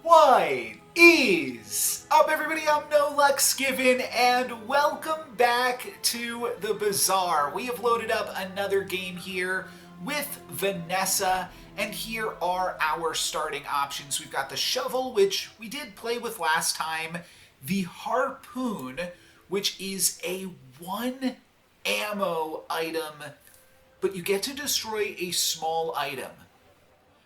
What is up, everybody? I'm NoLucksGiven, and welcome back to the Bazaar. We have loaded up another game here with Vanessa, and here are our starting options. We've got the shovel, which we did play with last time, the harpoon, which is a one ammo item, but you get to destroy a small item.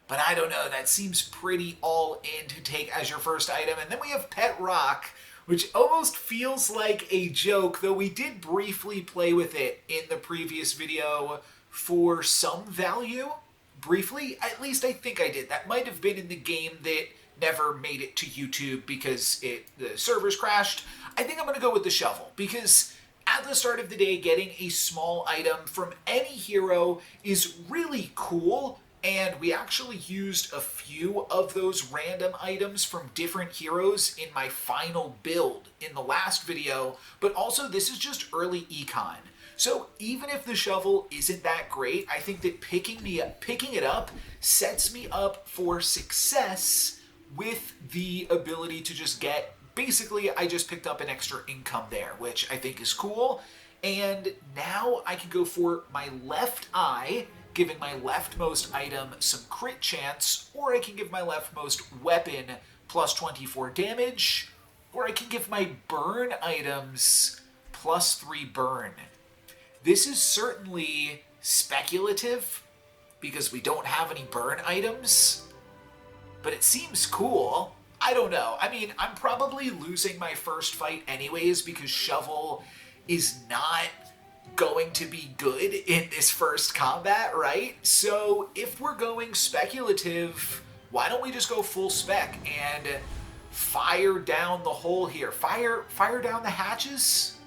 But I don't know, that seems pretty all in to take as your first item. And then we have Pet Rock, which almost feels like a joke, though we did briefly play with it in the previous video for some value. Briefly, at least I think I did. That might have been in the game that never made it to YouTube because the servers crashed. I think I'm going to go with the shovel because at the start of the day, getting a small item from any hero is really cool. And we actually used a few of those random items from different heroes in my final build in the last video, but also this is just early econ. So even if the shovel isn't that great, I think that picking it up sets me up for success with the ability to just get, basically I just picked up an extra income there, which I think is cool. And now I can go for my left eye, giving my leftmost item some crit chance, or I can give my leftmost weapon plus 24 damage, or I can give my burn items plus 3 burn. This is certainly speculative because we don't have any burn items, but it seems cool. I don't know. I mean, I'm probably losing my first fight anyways because Shovel is not going to be good in this first combat, right? So if we're going speculative, why don't we just go full spec and fire down the hole here? Fire down the hatches?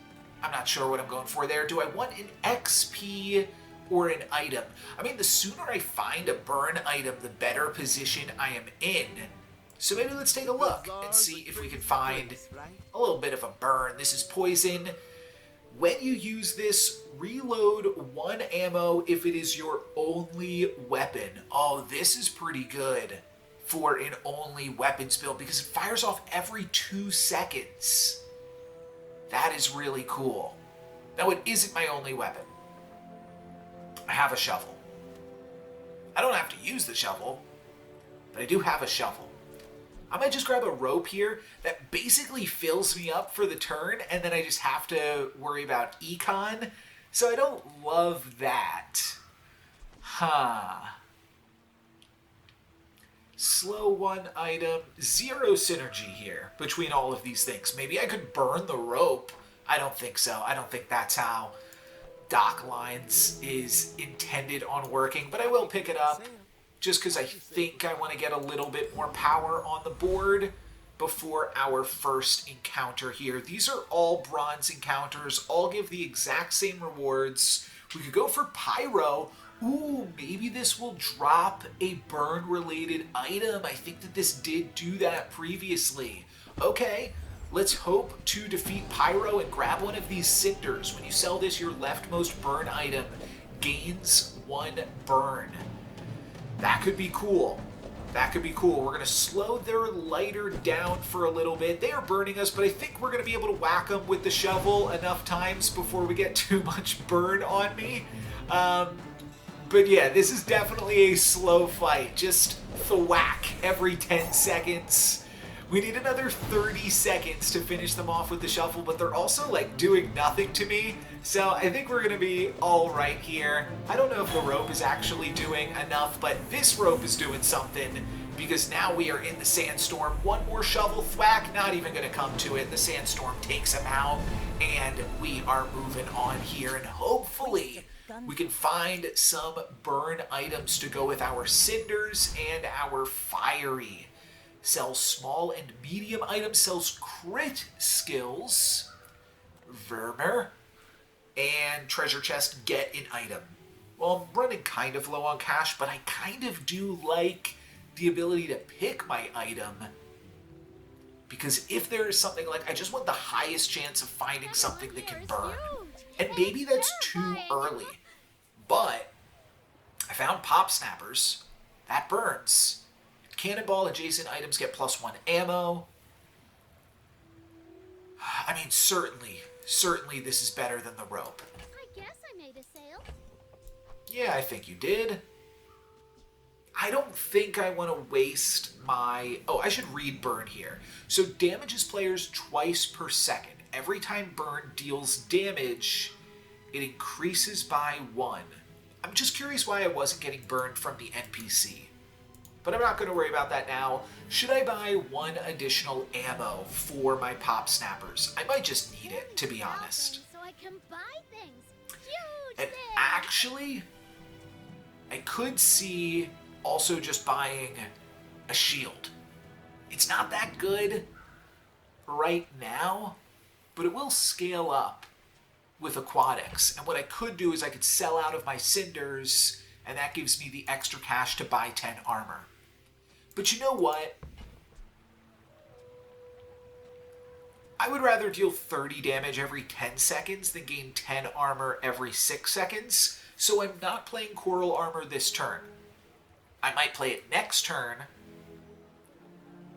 I'm not sure what I'm going for there. Do I want an XP or an item? I mean, the sooner I find a burn item, the better position I am in. So maybe let's take a look and see if we can find a little bit of a burn. This is poison. When you use this, reload 1 ammo if it is your only weapon. Oh, this is pretty good for an only weapons build because it fires off every 2 seconds. That is really cool. Now, it isn't my only weapon. I have a shovel. I don't have to use the shovel, but I do have a shovel. I might just grab a rope here that basically fills me up for the turn, and then I just have to worry about econ. So I don't love that. Slow 1 item. 0 synergy here between all of these things. Maybe I could burn the rope. I don't think so. I don't think that's how Dock Lines is intended on working, but I will pick it up. Just because I think I want to get a little bit more power on the board before our first encounter here. These are all bronze encounters, all give the exact same rewards. We could go for Pyro. Ooh, maybe this will drop a burn-related item. I think that this did do that previously. Okay, let's hope to defeat Pyro and grab one of these cinders. When you sell this, your leftmost burn item gains 1 burn. That could be cool. That could be cool. We're going to slow their lighter down for a little bit. They are burning us, but I think we're going to be able to whack them with the shovel enough times before we get too much burn on me. But yeah, this is definitely a slow fight. Just thwack every 10 seconds. We need another 30 seconds to finish them off with the shovel, but they're also like doing nothing to me. So I think we're gonna be all right here. I don't know if the rope is actually doing enough, but this rope is doing something because now we are in the sandstorm. 1 more shovel thwack, not even gonna come to it. The sandstorm takes him out and we are moving on here, and hopefully we can find some burn items to go with our cinders and our fiery. Sells small and medium items, sells crit skills, Vermeer, and treasure chest, get an item. Well, I'm running kind of low on cash, but I kind of do like the ability to pick my item. Because if there is something like, I just want the highest chance of finding something that can burn. And maybe that's too early. But I found Pop Snappers. That burns. Cannonball adjacent items get +1 ammo. I mean, certainly this is better than the rope. I guess I made a sale. Yeah, I think you did. I don't think I want to waste my... Oh, I should read burn here. So damages players twice per second. Every time burn deals damage, it increases by 1. I'm just curious why I wasn't getting burned from the NPC. But I'm not going to worry about that now. Should I buy 1 additional ammo for my pop snappers? I might just need it, to be honest. So I can buy things. Huge And things. actually, I could see also just buying a shield. It's not that good right now, but it will scale up with aquatics. And what I could do is I could sell out of my cinders, and that gives me the extra cash to buy 10 armor. But you know what? I would rather deal 30 damage every 10 seconds than gain 10 armor every 6 seconds, so I'm not playing Coral Armor this turn. I might play it next turn,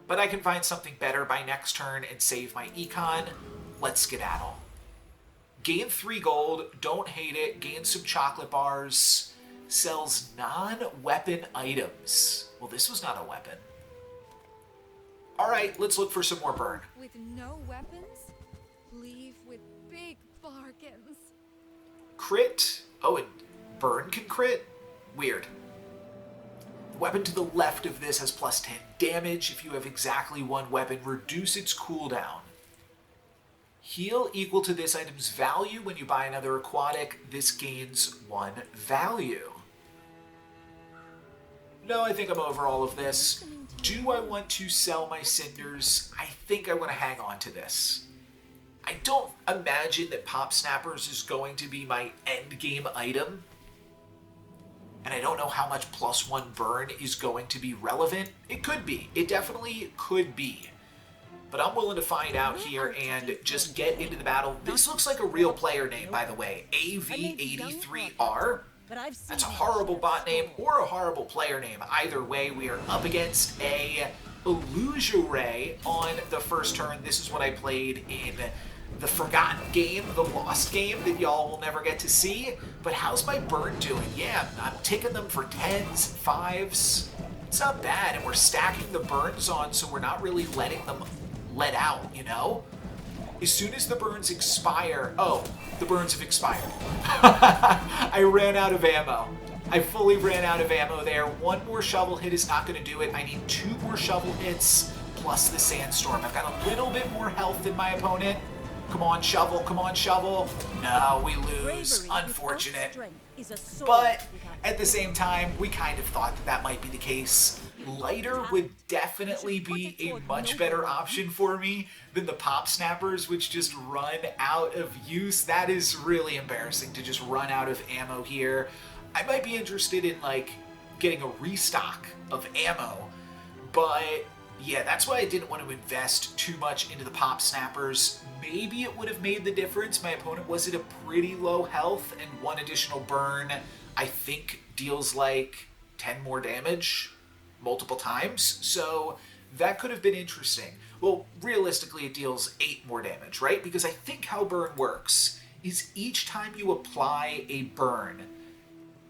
but I can find something better by next turn and save my econ. Let's skedaddle. Gain 3 gold, don't hate it, gain some chocolate bars, sells non-weapon items. Well, this was not a weapon. Alright, let's look for some more burn. With no weapons, leave with big bargains. Crit? Oh, and burn can crit? Weird. The weapon to the left of this has +10 damage. If you have exactly 1 weapon, reduce its cooldown. Heal equal to this item's value. When you buy another aquatic, this gains 1 value. No, I think I'm over all of this. Do I want to sell my cinders? I think I want to hang on to this. I don't imagine that Pop Snappers is going to be my end game item. And I don't know how much +1 burn is going to be relevant. It could be. It definitely could be. But I'm willing to find out here and just get into the battle. This looks like a real player name, by the way. AV83R. That's a horrible bot name or a horrible player name. Either way, we are up against a Illusoray on the first turn. This is what I played in the forgotten game, the lost game that y'all will never get to see. But how's my burn doing? Yeah, I'm taking them for 10s, 5s. It's not bad, and we're stacking the burns on, so we're not really letting them let out, you know? As soon as the burns expire... Oh, the burns have expired. I ran out of ammo. I fully ran out of ammo there. 1 more shovel hit is not going to do it. I need 2 more shovel hits plus the sandstorm. I've got a little bit more health than my opponent. Come on, shovel. Come on, shovel. No, we lose. Unfortunate. But at the same time, we kind of thought that that might be the case. Lighter would definitely be a much better option for me than the Pop Snappers, which just run out of use. That is really embarrassing to just run out of ammo here. I might be interested in, like, getting a restock of ammo, but yeah, that's why I didn't want to invest too much into the Pop Snappers. Maybe it would have made the difference. My opponent was at a pretty low health, and 1 additional burn, I think, deals like 10 more damage multiple times, so that could have been interesting. Well, realistically, it deals 8 more damage, right? Because I think how burn works is each time you apply a burn,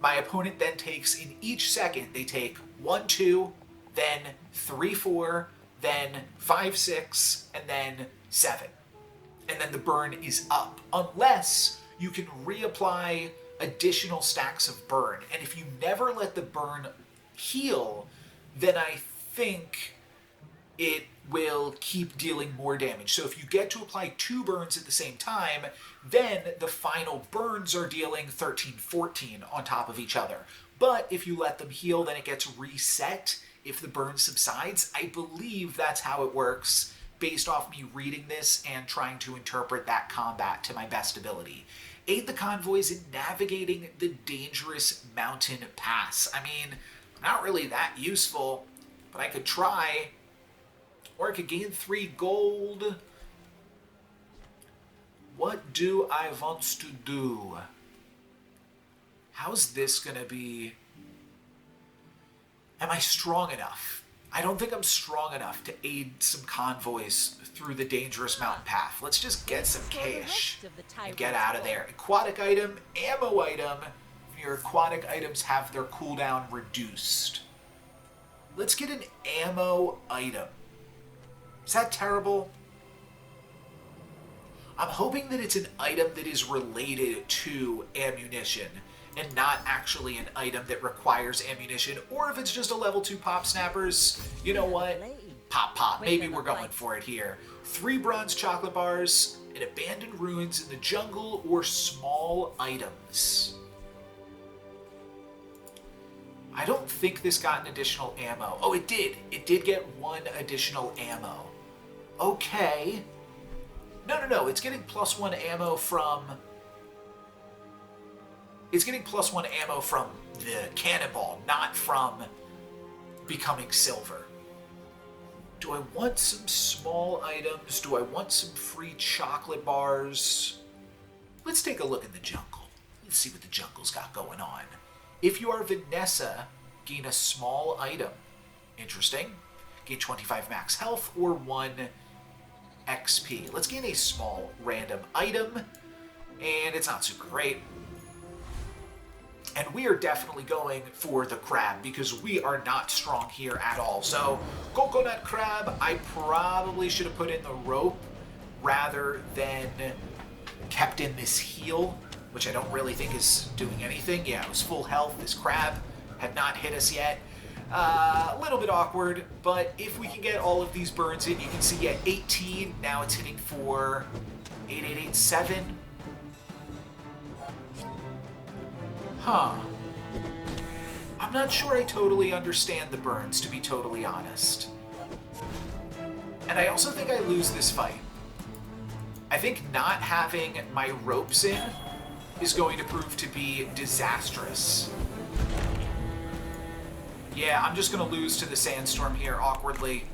my opponent then takes, in each second, they take 1, 2, then 3, 4, then 5, 6, and then 7. And then the burn is up, unless you can reapply additional stacks of burn. And if you never let the burn heal, then I think it will keep dealing more damage. So if you get to apply 2 burns at the same time, then the final burns are dealing 13, 14 on top of each other. But if you let them heal, then it gets reset if the burn subsides. I believe that's how it works, based off me reading this and trying to interpret that combat to my best ability. Aid the convoys in navigating the dangerous mountain pass. I mean, not really that useful, but I could try. Or I could gain 3 gold. What do I want to do? How's this gonna be? Am I strong enough? I don't think I'm strong enough to aid some convoys through the dangerous mountain path. Let's just get some cash and get out of there. Aquatic item, ammo item. Your aquatic items have their cooldown reduced. Let's get an ammo item. Is that terrible? I'm hoping that it's an item that is related to ammunition and not actually an item that requires ammunition, or if it's just a level 2 pop snappers, you know what? Pop. Maybe we're going for it here. 3 bronze chocolate bars, and abandoned ruins in the jungle, or small items. I don't think this got an additional ammo. Oh, it did. It did get 1 additional ammo. Okay. No. It's getting +1 ammo from... It's getting +1 ammo from the cannonball, not from becoming silver. Do I want some small items? Do I want some free chocolate bars? Let's take a look in the jungle. Let's see what the jungle's got going on. If you are Vanessa, gain a small item. Interesting. Gain 25 max health or 1 XP. Let's gain a small random item. And it's not super great. And we are definitely going for the crab because we are not strong here at all. So, coconut crab, I probably should have put in the rope rather than kept in this heal, which I don't really think is doing anything. Yeah, it was full health. This crab had not hit us yet. A little bit awkward, but if we can get all of these burns in, you can see, yeah, 18. Now it's hitting for 8887. Huh. I'm not sure I totally understand the burns, to be totally honest. And I also think I lose this fight. I think not having my ropes in is going to prove to be disastrous. Yeah, I'm just going to lose to the sandstorm here awkwardly.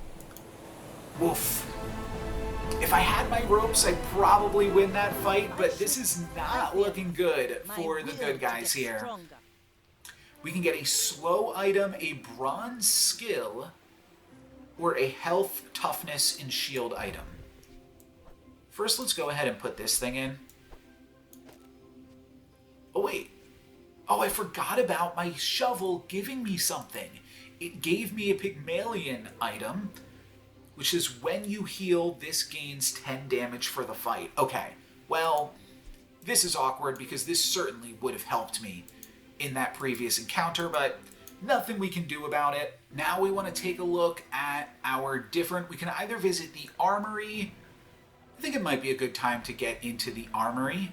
Woof. If I had my ropes, I'd probably win that fight, but this is not looking good for the good guys here. We can get a slow item, a bronze skill, or a health, toughness, and shield item. First, let's go ahead and put this thing in. Oh, wait. Oh, I forgot about my shovel giving me something. It gave me a Pygmalion item, which is when you heal, this gains 10 damage for the fight. Okay, well, this is awkward because this certainly would have helped me in that previous encounter, but nothing we can do about it. Now we want to take a look at our different... We can either visit the armory. I think it might be a good time to get into the armory.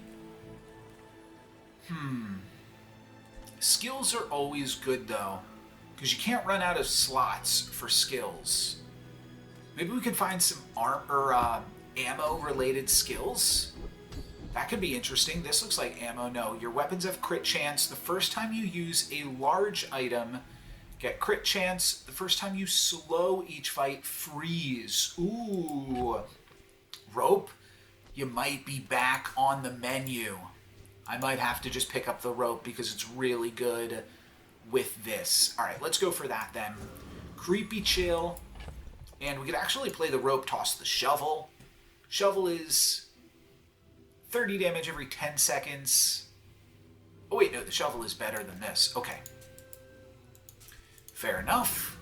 Skills are always good, though, because you can't run out of slots for skills. Maybe we could find some ammo-related skills. That could be interesting. This looks like ammo. No, your weapons have crit chance. The first time you use a large item, get crit chance. The first time you slow each fight, freeze. Ooh. Rope, you might be back on the menu. I might have to just pick up the rope because it's really good with this. All right, let's go for that then. Creepy chill. And we could actually play the rope toss the shovel. Shovel is 30 damage every 10 seconds. Oh wait, no, the shovel is better than this. Okay. Fair enough.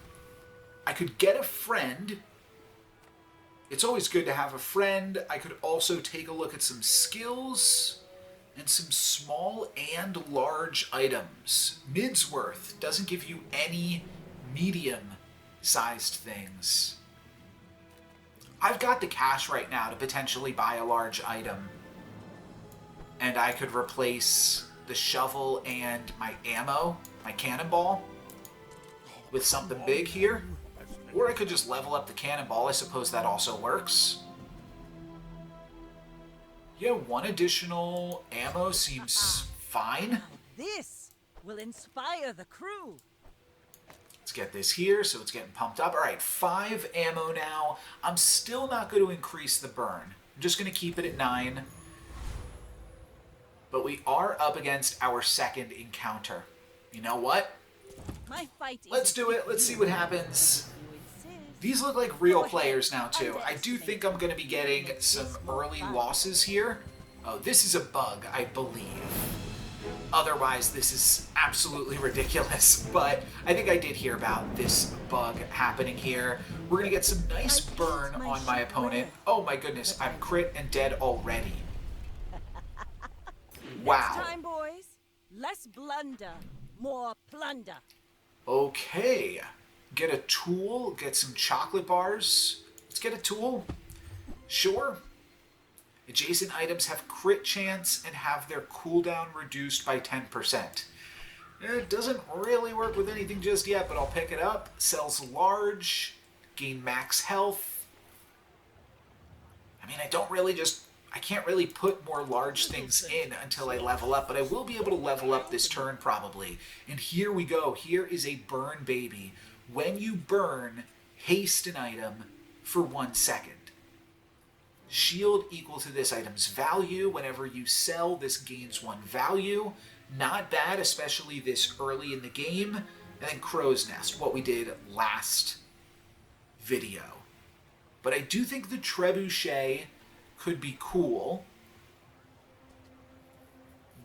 I could get a friend. It's always good to have a friend. I could also take a look at some skills and some small and large items. Midsworth doesn't give you any medium-sized things. I've got the cash right now to potentially buy a large item. And I could replace the shovel and my ammo, my cannonball, with something big here. Or I could just level up the cannonball. I suppose that also works. Yeah, 1 additional ammo seems fine. This will inspire the crew. Let's get this here, so it's getting pumped up. All right, 5 ammo now. I'm still not going to increase the burn. I'm just going to keep it at 9. But we are up against our second encounter. You know what? My fight. Let's do it. Let's see what happens. These look like real players now, too. I do think I'm going to be getting some early losses here. Oh, this is a bug, I believe. Otherwise, this is absolutely ridiculous. But I think I did hear about this bug happening here. We're going to get some nice burn on my opponent. Oh my goodness, I'm crit and dead already. Wow. Next time, boys, less blunder, more plunder. Okay. Get a tool, get some chocolate bars. Let's get a tool. Sure. Adjacent items have crit chance and have their cooldown reduced by 10%. It doesn't really work with anything just yet, but I'll pick it up. Sells large, gain max health. I mean, I can't really put more large things in until I level up, but I will be able to level up this turn probably. And here we go. Here is a burn baby. When you burn, haste an item for 1 second. Shield equal to this item's value. Whenever you sell, this gains 1 value. Not bad, especially this early in the game. And then Crow's Nest, what we did last video. But I do think the Trebuchet could be cool.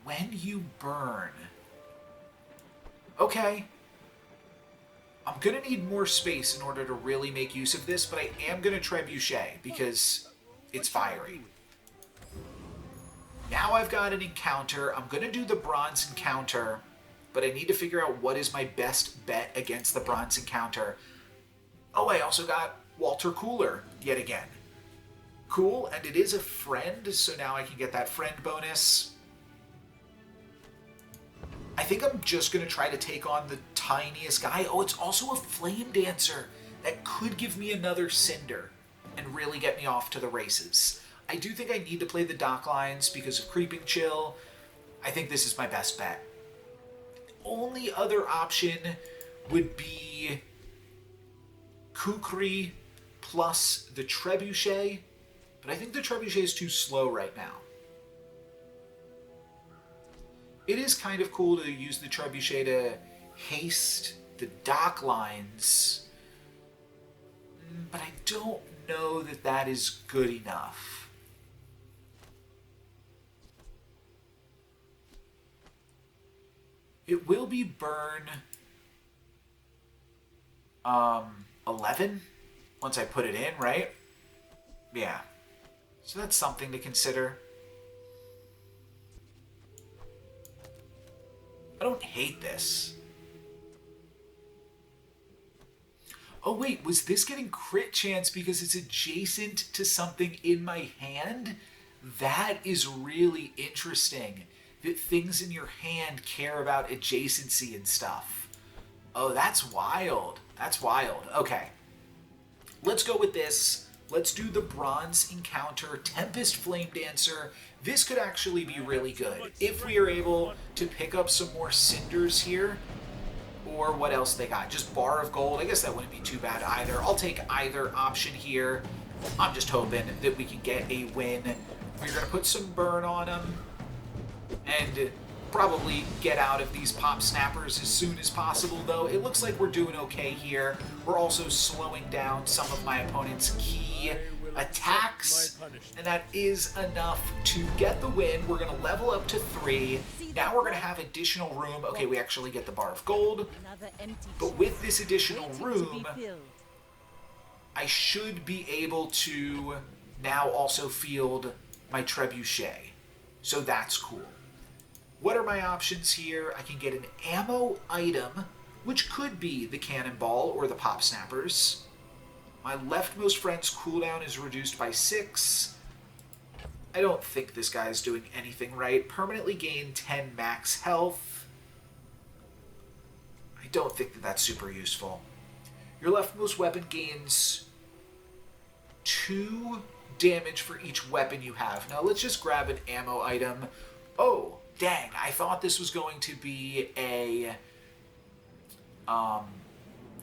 When you burn. Okay. I'm going to need more space in order to really make use of this, but I am going to Trebuchet because it's fiery. Now I've got an encounter. I'm going to do the bronze encounter, but I need to figure out what is my best bet against the bronze encounter. Oh, I also got Walter Cooler yet again. Cool, and it is a friend, so now I can get that friend bonus. I think I'm just going to try to take on the tiniest guy. Oh, it's also a flame dancer. That could give me another cinder and really get me off to the races. I do think I need to play the dock lines because of Creeping Chill. I think this is my best bet. Only other option would be Kukri plus the Trebuchet, but I think the Trebuchet is too slow right now. It is kind of cool to use the Trebuchet to haste the dock lines, but I don't know that that is good enough. It will be burn 11 once I put it in, right? Yeah. So that's something to consider. I don't hate this. Oh wait, was this getting crit chance because it's adjacent to something in my hand? That is really interesting. That things in your hand care about adjacency and stuff. Oh, that's wild. That's wild. Okay. Let's go with this. Let's do the bronze encounter, Tempest Flame Dancer. This could actually be really good if we are able to pick up some more cinders here. Or what else they got? Just bar of gold. I guess that wouldn't be too bad either. I'll take either option here. I'm just hoping that we can get a win. We're going to put some burn on them and probably get out of these pop snappers as soon as possible, though. It looks like we're doing okay here. We're also slowing down some of my opponent's key attacks, and that is enough to get the win. We're going to level up to 3. Now we're going to have additional room. Okay, we actually get the bar of gold, but with this additional room, I should be able to now also field my Trebuchet, so that's cool. What are my options here? I can get an ammo item, which could be the cannonball or the pop snappers. My leftmost friend's cooldown is reduced by 6. I don't think this guy is doing anything right. Permanently gain 10 max health. I don't think that that's super useful. Your leftmost weapon gains 2 damage for each weapon you have. Now let's just grab an ammo item. Oh, dang, I thought this was going to be a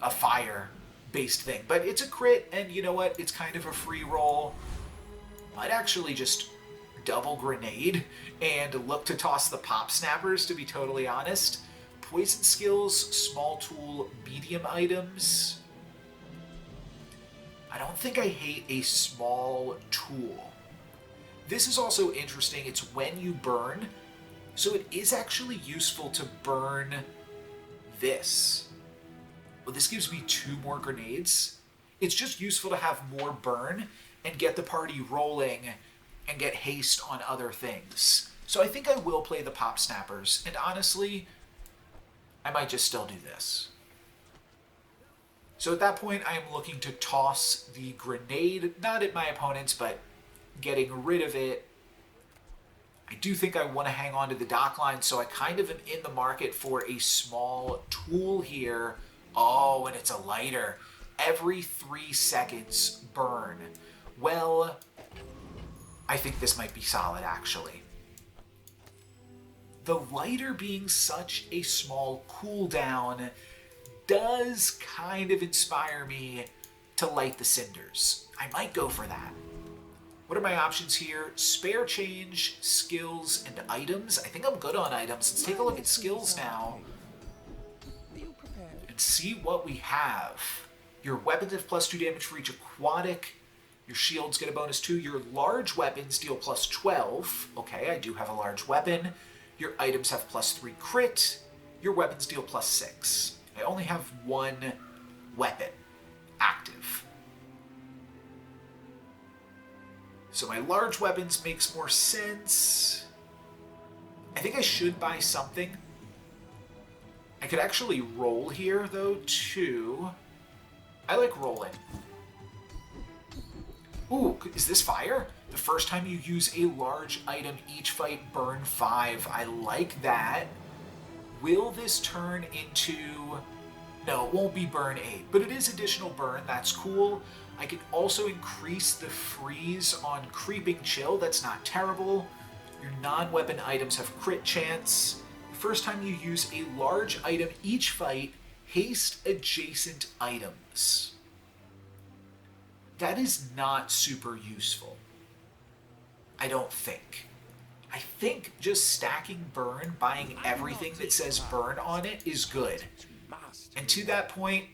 fire-based thing. But it's a crit, and you know what? It's kind of a free roll. Might actually just double grenade and look to toss the pop snappers, to be totally honest. Poison skills, small tool, medium items. I don't think I hate a small tool. This is also interesting. It's when you burn. So it is actually useful to burn this. Well, this gives me 2 more grenades. It's just useful to have more burn and get the party rolling and get haste on other things. So I think I will play the pop snappers. And honestly, I might just still do this. So at that point, I am looking to toss the grenade, not at my opponents, but getting rid of it. I do think I want to hang on to the dock line, so I kind of am in the market for a small tool here. Oh, and it's a lighter. Every 3 seconds, burn. Well, I think this might be solid, actually. The lighter being such a small cooldown does kind of inspire me to light the cinders. I might go for that. What are my options here? Spare change, skills, and items. I think I'm good on items. Let's take a look at skills now and see what we have. Your weapons have +2 damage for each aquatic. Your shields get a bonus 2. Your large weapons deal +12. Okay, I do have a large weapon. Your items have +3 crit. Your weapons deal +6. I only have 1 weapon active. So my large weapons makes more sense. I think I should buy something. I could actually roll here, though, too. I like rolling. Ooh, is this fire? The first time you use a large item, each fight burn 5. I like that. Will this turn into... No, it won't be burn 8, but it is additional burn. That's cool. I can also increase the freeze on Creeping Chill. That's not terrible. Your non-weapon items have crit chance. The first time you use a large item each fight, haste adjacent items. That is not super useful. I don't think. I think just stacking burn, buying everything that says burn on it is good. And to that point,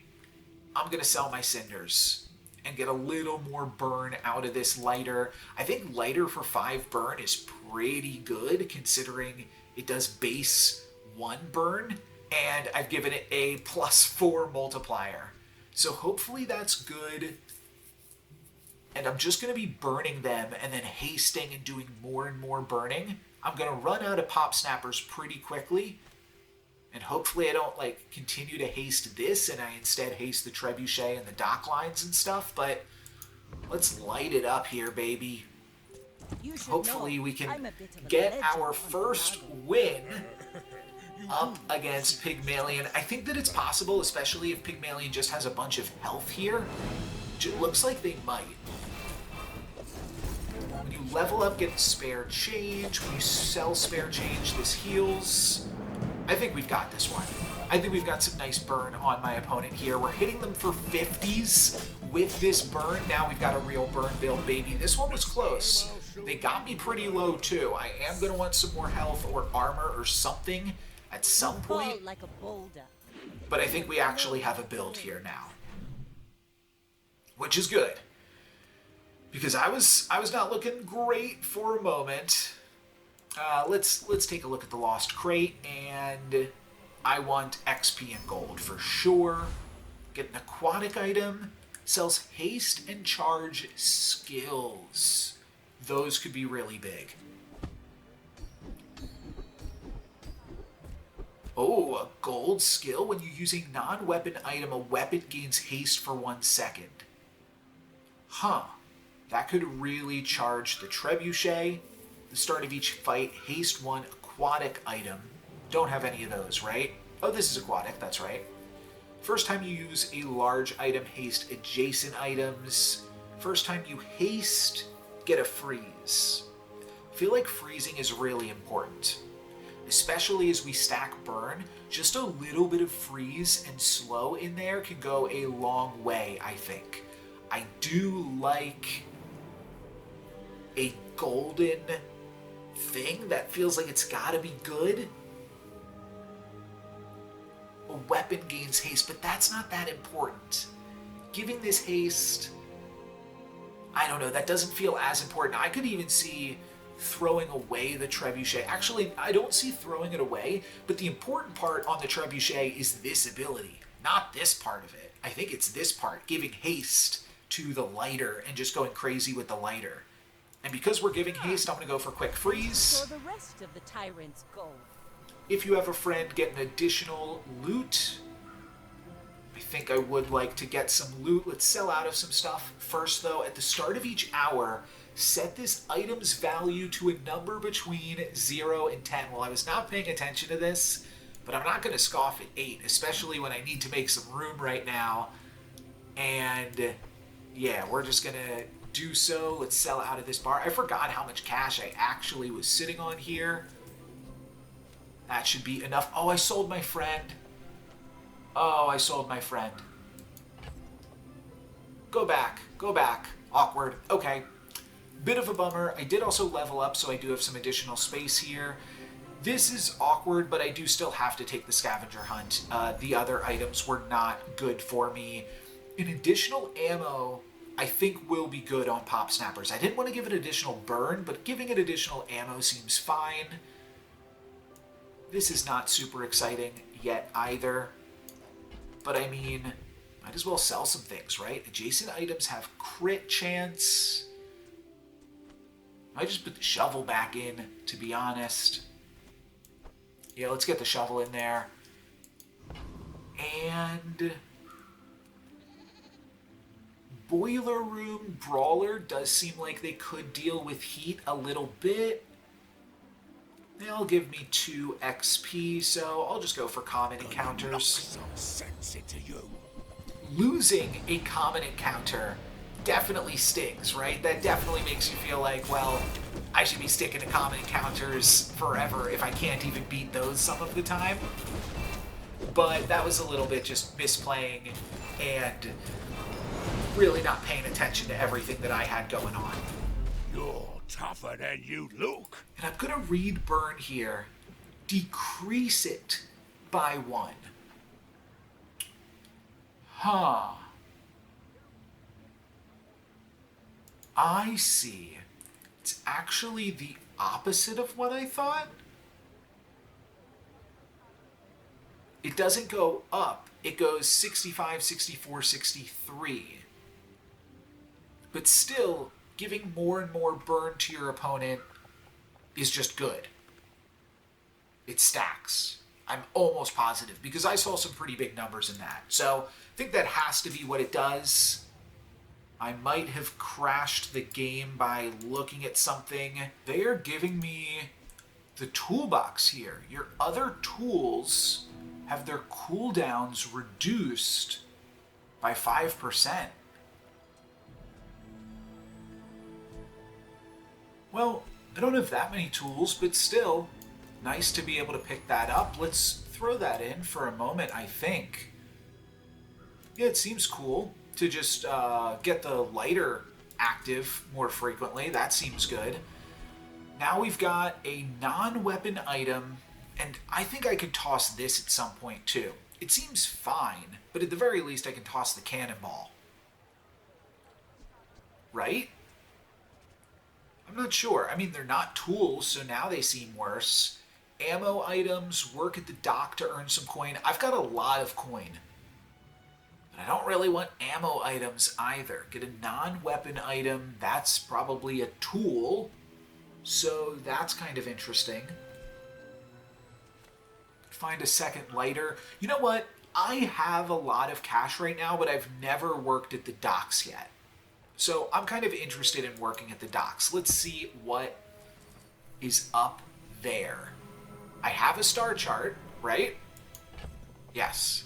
I'm going to sell my cinders and get a little more burn out of this lighter. I think lighter for 5 burn is pretty good considering it does base 1 burn and I've given it a +4 multiplier. So hopefully that's good. And I'm just going to be burning them and then hasting and doing more and more burning. I'm going to run out of pop snappers pretty quickly. And hopefully I don't continue to haste this and I instead haste the Trebuchet and the dock lines and stuff. But let's light it up here, baby. Hopefully we can get our first win up against Pygmalion. I think that it's possible, especially if Pygmalion just has a bunch of health here. Which it looks like they might. When you level up, get spare change. When you sell spare change, this heals. I think we've got this one. I think we've got some nice burn on my opponent here. We're hitting them for 50s with this burn. Now we've got a real burn build, baby. This one was close. They got me pretty low, too. I am going to want some more health or armor or something at some point. But I think we actually have a build here now. Which is good. Because I was not looking great for a moment. Let's take a look at the Lost Crate, and I want XP and gold for sure. Get an aquatic item. Sells haste and charge skills. Those could be really big. Oh, a gold skill. When you use a non-weapon item, a weapon gains haste for 1 second. Huh. That could really charge the Trebuchet. The start of each fight, haste 1 aquatic item. Don't have any of those, right? Oh, this is aquatic, that's right. First time you use a large item, haste adjacent items. First time you haste, get a freeze. I feel like freezing is really important. Especially as we stack burn, just a little bit of freeze and slow in there can go a long way, I think. I do like a golden thing that feels like it's gotta be good. A weapon gains haste, but that's not that important. Giving this haste I don't know, that doesn't feel as important. I could even see throwing away the Trebuchet. Actually, I don't see throwing it away, but the important part on the Trebuchet is this ability, not this part of it. I think it's this part, giving haste to the lighter and just going crazy with the lighter. And because we're giving haste, I'm going to go for quick freeze. For the rest of the tyrant's gold. If you have a friend, get an additional loot. I think I would like to get some loot. Let's sell out of some stuff. First, though, at the start of each hour, set this item's value to a number between 0 and 10. Well, I was not paying attention to this, but I'm not going to scoff at 8, especially when I need to make some room right now. And yeah, we're just going to do so. Let's sell out of this bar. I forgot how much cash I actually was sitting on here. That should be enough. Oh, I sold my friend. Oh, I sold my friend. Go back. Go back. Awkward. Okay. Bit of a bummer. I did also level up, so I do have some additional space here. This is awkward, but I do still have to take the scavenger hunt. The other items were not good for me. An additional ammo, I think, will be good on Pop Snappers. I didn't want to give it additional burn, but giving it additional ammo seems fine. This is not super exciting yet either. But I mean, might as well sell some things, right? Adjacent items have crit chance. I just put the shovel back in, to be honest. Yeah, let's get the shovel in there. And Boiler Room Brawler does seem like they could deal with heat a little bit. They'll give me 2 XP, so I'll just go for common encounters. Some sense into you. Losing a common encounter definitely stings, right? That definitely makes you feel like, well, I should be sticking to common encounters forever if I can't even beat those some of the time. But that was a little bit just misplaying and really not paying attention to everything that I had going on. You're tougher than you look. And I'm going to read burn here. Decrease it by 1. Huh. I see. It's actually the opposite of what I thought. It doesn't go up. It goes 65, 64, 63. But still, giving more and more burn to your opponent is just good. It stacks. I'm almost positive, because I saw some pretty big numbers in that. So I think that has to be what it does. I might have crashed the game by looking at something. They are giving me the toolbox here. Your other tools have their cooldowns reduced by 5%. Well, I don't have that many tools, but still, nice to be able to pick that up. Let's throw that in for a moment, I think. Yeah, it seems cool to just get the lighter active more frequently. That seems good. Now we've got a non-weapon item, and I think I could toss this at some point too. It seems fine, but at the very least I can toss the cannonball. Right? I'm not sure. I mean, they're not tools, so now they seem worse. Ammo items, work at the dock to earn some coin. I've got a lot of coin. But I don't really want ammo items either. Get a non-weapon item. That's probably a tool. So that's kind of interesting. Find a second lighter. You know what? I have a lot of cash right now, but I've never worked at the docks yet. So I'm kind of interested in working at the docks. Let's see what is up there. I have a star chart, right? Yes.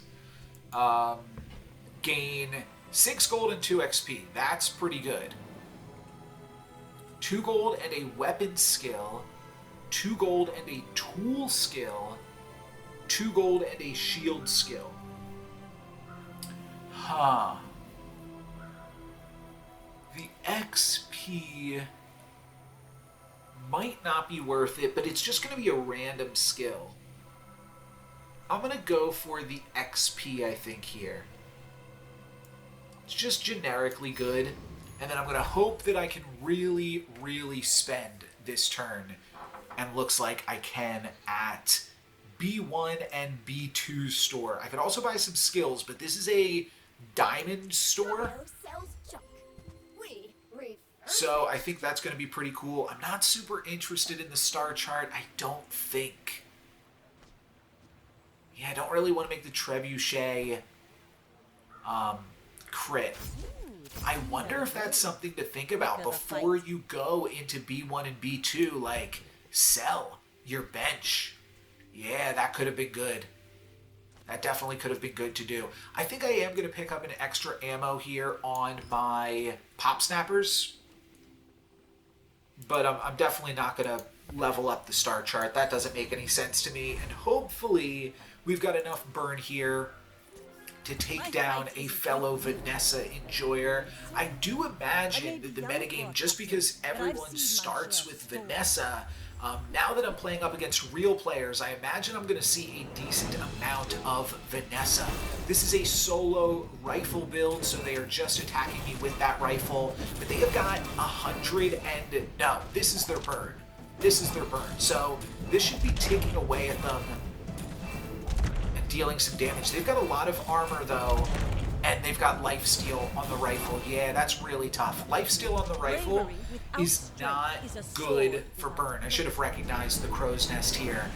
Gain 6 gold and 2 XP. That's pretty good. 2 gold and a weapon skill. 2 gold and a tool skill. 2 gold and a shield skill. Huh. The XP might not be worth it, but it's just going to be a random skill. I'm going to go for the XP, I think, here. It's just generically good. And then I'm going to hope that I can really, really spend this turn. And looks like I can at B1 and B2 store. I could also buy some skills, but this is a diamond store. Sells junk. We refurbish. So I think that's going to be pretty cool. I'm not super interested in the star chart, I don't think. Yeah, I don't really want to make the Trebuchet crit. I wonder if that's something to think about before you go into B1 and B2, like, sell your bench. Yeah, that could have been good. That definitely could have been good to do. I think I am going to pick up an extra ammo here on my pop snappers. But I'm definitely not going to level up the star chart. That doesn't make any sense to me. And hopefully we've got enough burn here to take down a fellow Vanessa enjoyer. I do imagine that the metagame, just because everyone starts with Vanessa, now that I'm playing up against real players, I imagine I'm going to see a decent amount of Vanessa. This is a solo rifle build, so they are just attacking me with that rifle. But they have got 100 and... No, this is their burn. This is their burn. So this should be ticking away at them and dealing some damage. They've got a lot of armor, though. And they've got lifesteal on the rifle. Yeah, that's really tough. Lifesteal on the rifle is not good for burn. I should have recognized the crow's nest here.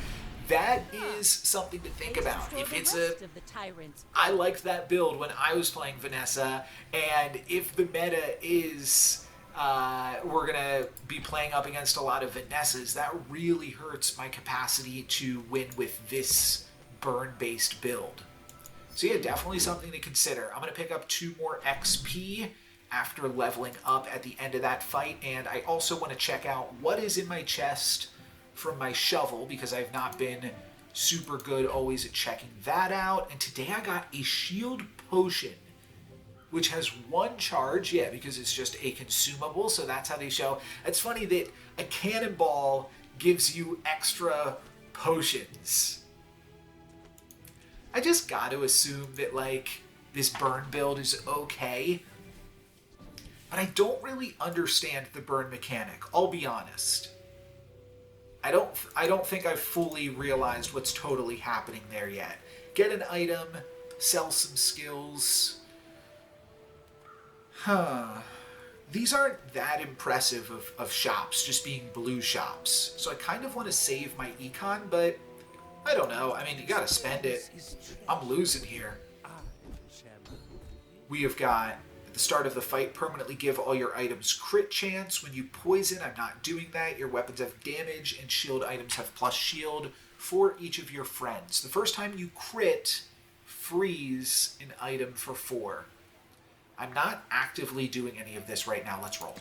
That is something to think about. If it's a... I liked that build when I was playing Vanessa, and if the meta is... we're going to be playing up against a lot of Vanessas, that really hurts my capacity to win with this burn-based build. So yeah, definitely something to consider. I'm going to pick up 2 more XP after leveling up at the end of that fight, and I also want to check out what is in my chest from my shovel, because I've not been super good always at checking that out. And today I got a shield potion, which has 1 charge, yeah, because it's just a consumable, so that's how they show. It's funny that a cannonball gives you extra potions. I just got to assume that, like, this burn build is okay. But I don't really understand the burn mechanic, I'll be honest. I don't think I've fully realized what's totally happening there yet. Get an item, sell some skills. These aren't that impressive of shops, just being blue shops. So I kind of want to save my econ, but... I don't know. I mean, you gotta spend it. I'm losing here. We have got, at the start of the fight, permanently give all your items crit chance. When you poison, I'm not doing that. Your weapons have damage, and shield items have plus shield for each of your friends. The first time you crit, freeze an item for 4. I'm not actively doing any of this right now. Let's roll.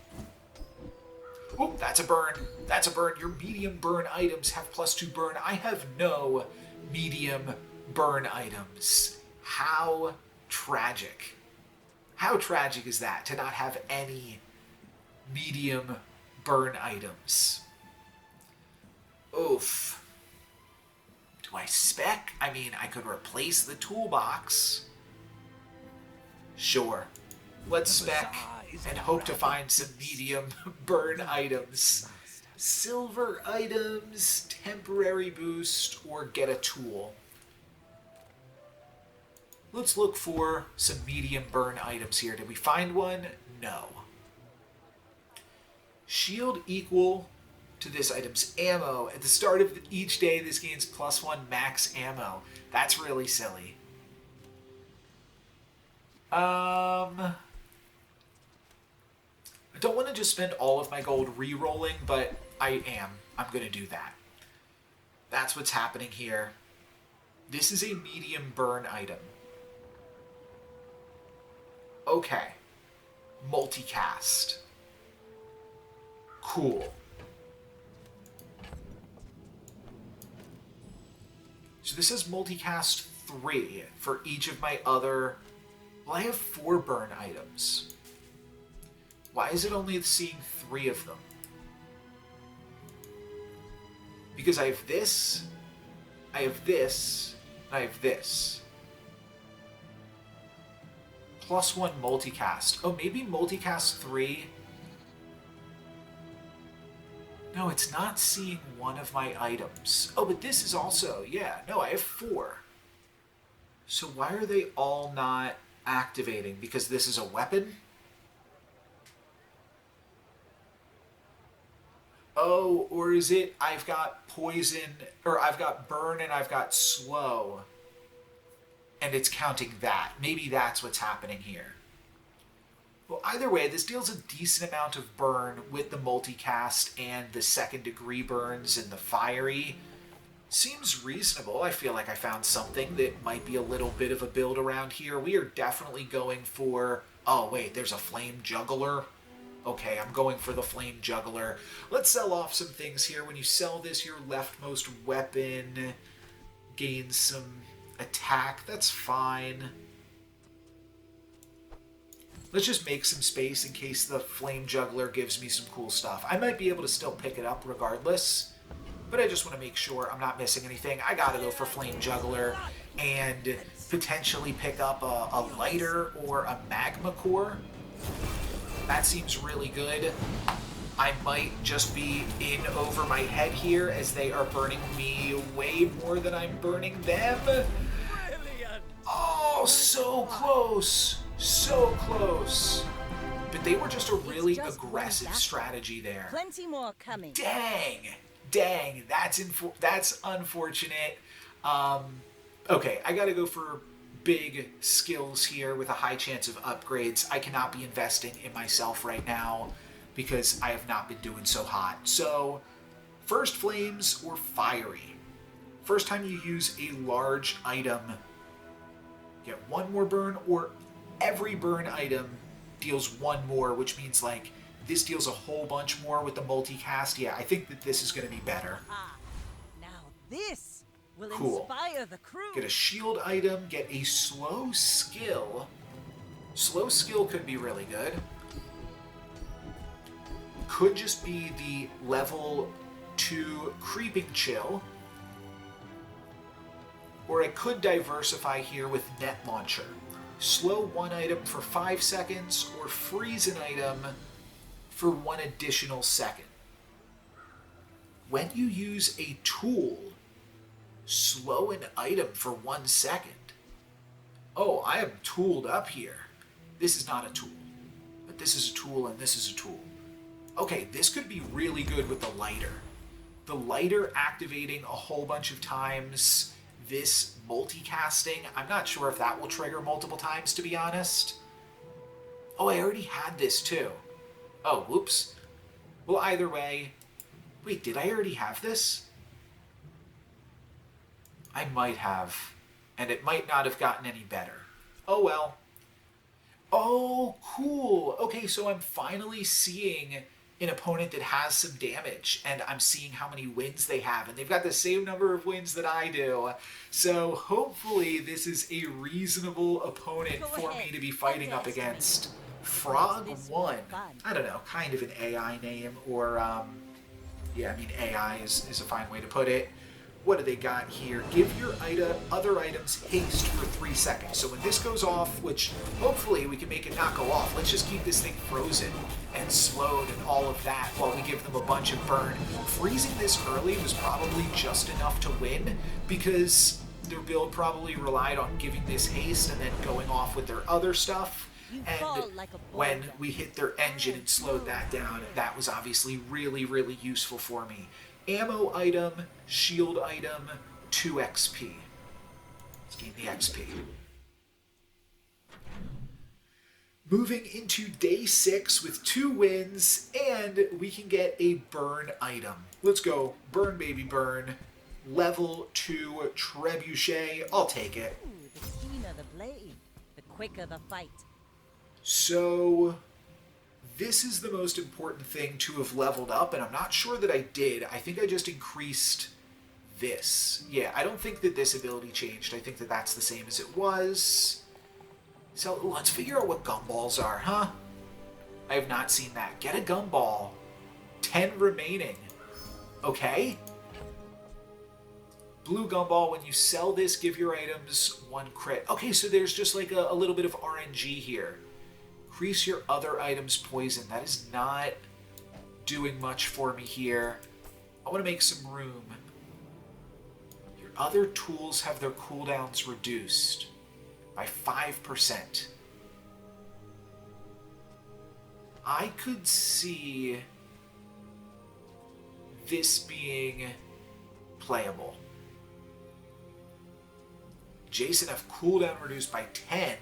Oh, that's a burn. That's a burn. Your medium burn items have +2 burn. I have no medium burn items. How tragic. How tragic is that to not have any medium burn items? Oof. Do I spec? I mean, I could replace the toolbox. Sure. Let's spec and hope to find some medium burn items. Silver items, temporary boost, or get a tool. Let's look for some medium burn items here. Did we find one? No. Shield equal to this item's ammo. At the start of each day, this gains +1 max ammo. That's really silly. I don't want to just spend all of my gold re-rolling, but I am. I'm going to do that. That's what's happening here. This is a medium burn item. Okay. Multicast. Cool. So this is multicast 3 for each of my other... Well, I have 4 burn items. Why is it only seeing 3 of them? Because I have this, I have this, and I have this. +1 multicast. Oh, maybe multicast 3? No, it's not seeing one of my items. Oh, but this is also, yeah, no, I have 4. So why are they all not activating? Because this is a weapon? Oh, or is it I've got poison, or I've got burn and I've got slow, and it's counting that. Maybe that's what's happening here. Well, either way, this deals a decent amount of burn with the multicast and the second degree burns and the fiery. Seems reasonable. I feel like I found something that might be a little bit of a build around here. We are definitely going for... Oh, wait, there's a flame juggler. Okay, I'm going for the flame juggler. Let's sell off some things here. When you sell this, your leftmost weapon gains some attack. That's fine. Let's just make some space in case the flame juggler gives me some cool stuff. I might be able to still pick it up regardless, but I just want to make sure I'm not missing anything. I gotta go for flame juggler and potentially pick up a lighter or a magma core. That seems really good. I might just be in over my head here as they are burning me way more than I'm burning them. Oh, so close. So close. But they were just a really aggressive strategy there. Plenty more coming. Dang, that's unfortunate. Okay, I gotta go for big skills here with a high chance of upgrades. I cannot be investing in myself right now because I have not been doing so hot. So, first flames or fiery. First time you use a large item, get 1 more burn, or every burn item deals 1 more, which means like this deals a whole bunch more with the multicast. Yeah, I think that this is going to be better. Now this will Cool. inspire the crew. Get a shield item, get a slow skill. Slow skill could be really good. Could just be the level 2 creeping chill. Or I could diversify here with net launcher. Slow 1 item for 5 seconds, or freeze an item for 1 additional second. When you use a tool, slow an item for 1 second. Oh, I am tooled up here. This is not a tool, but this is a tool and this is a tool. Okay, this could be really good with the lighter. The lighter activating a whole bunch of times. This multicasting, I'm not sure if that will trigger multiple times, to be honest. Oh, I already had this too. Oh, whoops. Well, either way... Wait, did I already have this? I might have, and it might not have gotten any better. Oh well. Oh, cool. Okay, so I'm finally seeing an opponent that has some damage, and I'm seeing how many wins they have, and they've got the same number of wins that I do. So hopefully this is a reasonable opponent for me to be fighting up against. Frog1. I don't know, kind of an AI name, or, yeah, I mean, AI is a fine way to put it. What do they got here? Give your other items haste for 3 seconds. So when this goes off, which hopefully we can make it not go off, let's just keep this thing frozen and slowed and all of that while we give them a bunch of burn. Freezing this early was probably just enough to win because their build probably relied on giving this haste and then going off with their other stuff. And when we hit their engine and slowed that down, that was obviously really, really useful for me. Ammo item, shield item, 2 XP. Let's gain the XP. Moving into day 6 with 2 wins, and we can get a burn item. Let's go. Burn, baby, burn. Level 2 Trebuchet. I'll take it. Ooh, the keener the blade, the quicker the fight. So... this is the most important thing to have leveled up, and I'm not sure that I did. I think I just increased this. Yeah, I don't think that this ability changed. I think that that's the same as it was. So let's figure out what gumballs are, huh? I have not seen that. Get a gumball. 10 remaining. Okay. Blue gumball, when you sell this, give your items 1 crit. Okay, so there's just like a little bit of RNG here. Increase your other items poison. That is not doing much for me here. I want to make some room. Your other tools have their cooldowns reduced by 5%. I could see this being playable. Jason have cooldown reduced by 10.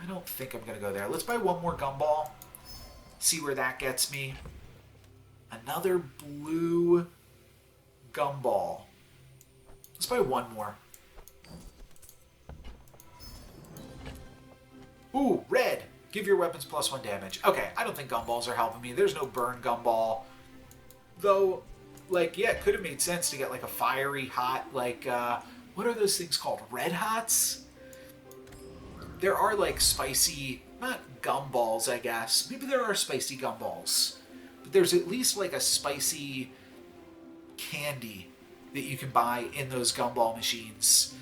I don't think I'm going to go there. Let's buy one more gumball. See where that gets me. Another blue gumball. Let's buy one more. Ooh, red. Give your weapons +1 damage. Okay, I don't think gumballs are helping me. There's no burn gumball. Though, like, yeah, it could have made sense to get, like, a fiery hot, like, what are those things called? Red hots? There are, like, spicy, not gumballs, I guess. Maybe there are spicy gumballs. But there's at least, like, a spicy candy that you can buy in those gumball machines.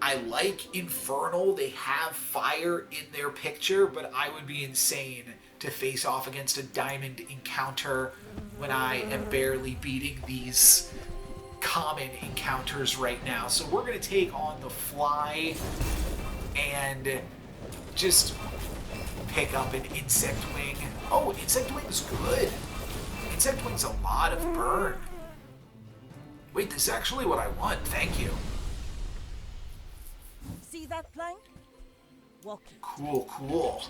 I like Infernal. They have fire in their picture, but I would be insane to face off against a diamond encounter when I am barely beating these common encounters right now. So we're going to take on the Fly and just pick up an Insect Wing. Oh, Insect Wing's good. Insect Wing's a lot of burn. Wait, this is actually what I want. Thank you. See that plank? Walk it. Cool, cool.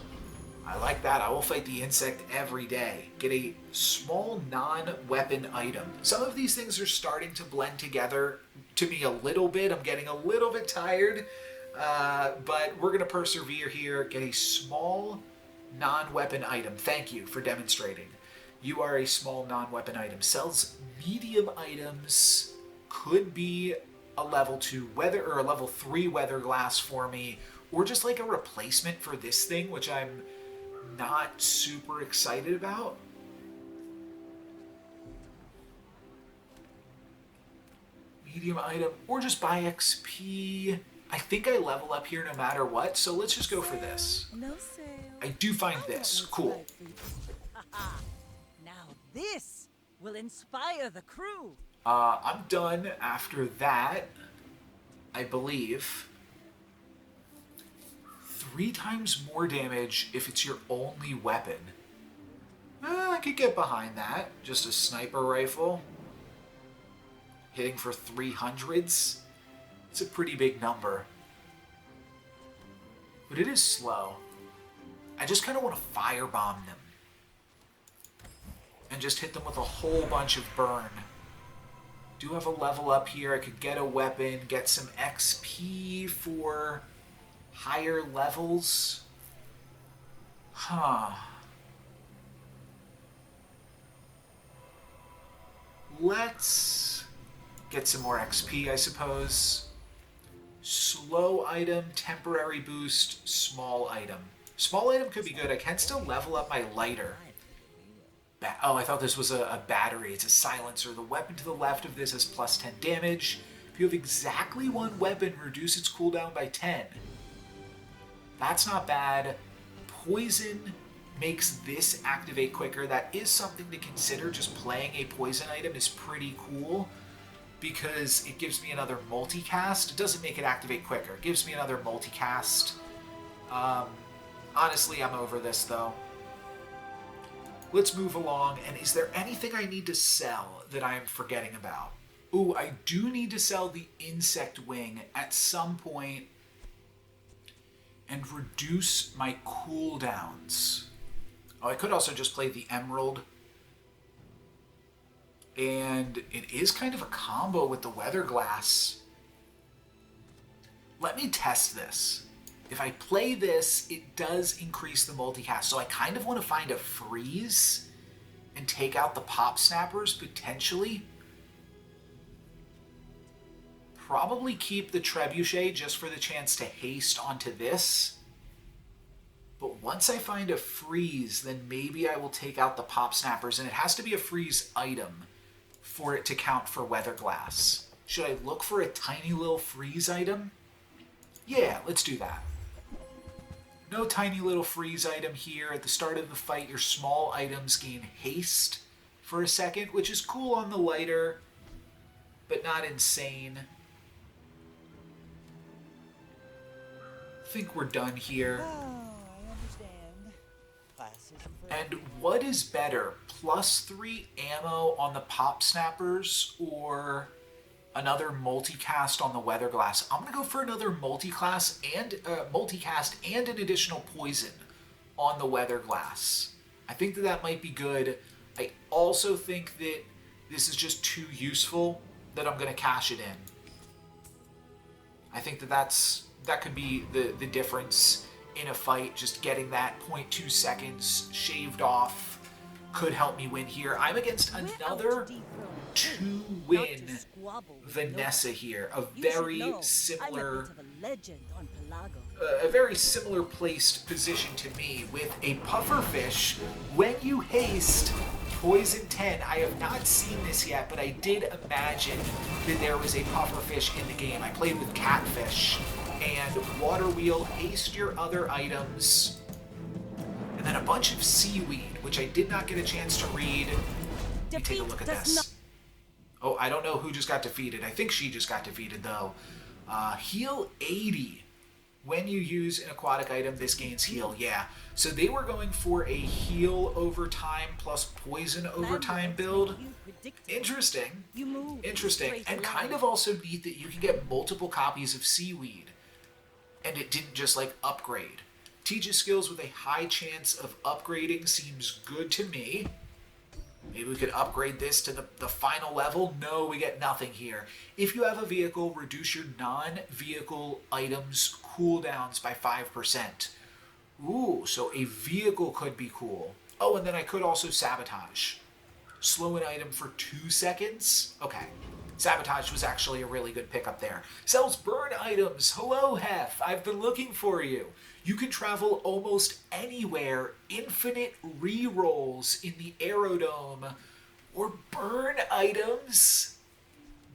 I like that. I will fight the insect every day. Get a small non-weapon item. Some of these things are starting to blend together to me a little bit. I'm getting a little bit tired, but we're going to persevere here. Get a small non-weapon item. Thank you for demonstrating. You are a small non-weapon item. Sells medium items. Could be a level 2 weather or a level 3 weather glass for me, or just like a replacement for this thing, which I'm not super excited about. Medium item, or just buy XP. I think I level up here no matter what, so let's just go for this. No sale. I do find this cool. Now this will inspire the crew. I'm done after that, I believe. 3 times more damage if it's your only weapon. I could get behind that. Just a sniper rifle. Hitting for 300s. It's a pretty big number. But it is slow. I just kind of want to firebomb them. And just hit them with a whole bunch of burn. Do have a level up here. I could get a weapon, get some XP for higher levels. Huh. Let's get some more XP, I suppose. Slow item, temporary boost, small item. Small item could be good. I can still level up my lighter. Oh, I thought this was a battery. It's a silencer. The weapon to the left of this has plus 10 damage. If you have exactly one weapon, reduce its cooldown by 10. That's not bad. Poison makes this activate quicker. That is something to consider. Just playing a poison item is pretty cool because it gives me another multicast. It doesn't make it activate quicker. It gives me another multicast. Honestly, I'm over this though. Let's move along, and is there anything I need to sell that I am forgetting about? Ooh, I do need to sell the Insect Wing at some point and reduce my cooldowns. Oh, I could also just play the Emerald. And it is kind of a combo with the Weather Glass. Let me test this. If I play this, it does increase the multicast, so I kind of want to find a freeze and take out the pop snappers, potentially. Probably keep the Trebuchet just for the chance to haste onto this. But once I find a freeze, then maybe I will take out the pop snappers, and it has to be a freeze item for it to count for Weather Glass. Should I look for a tiny little freeze item? Yeah, let's do that. No tiny little freeze item here. At the start of the fight, your small items gain haste for a second, which is cool on the lighter, but not insane. I think we're done here. I understand. Class isn't for And what is better, +3 ammo on the pop snappers or another multicast on the weather glass? I'm gonna go for another multicast and an additional poison on the weather glass. I think that might be good. I also think that this is just too useful that I'm gonna cash it in. I think that could be the difference in a fight. Just getting that 0.2 seconds shaved off could help me win here. I'm against another 2-win Vanessa here. A very similar placed position to me with a pufferfish. When you haste Poison 10, I have not seen this yet, but I did imagine that there was a pufferfish in the game. I played with catfish. And water wheel, haste your other items. And then a bunch of seaweed, which I did not get a chance to read. Let me take a look at this. Oh, I don't know who just got defeated. I think she just got defeated, though. Heal 80. When you use an aquatic item, this gains heal. Yeah. So they were going for a heal over time plus poison over time build. Interesting. Interesting. And kind of also neat that you can get multiple copies of seaweed. And it didn't just like upgrade. Teaches skills with a high chance of upgrading seems good to me. Maybe we could upgrade this to the final level. No, we get nothing here. If you have a vehicle, reduce your non-vehicle items cooldowns by 5%. Ooh, so a vehicle could be cool. Oh, and then I could also sabotage. Slow an item for 2 seconds? Okay. Sabotage was actually a really good pickup there. Sells burn items. Hello, Hef. I've been looking for you. You can travel almost anywhere. Infinite rerolls in the Aerodome. Or burn items.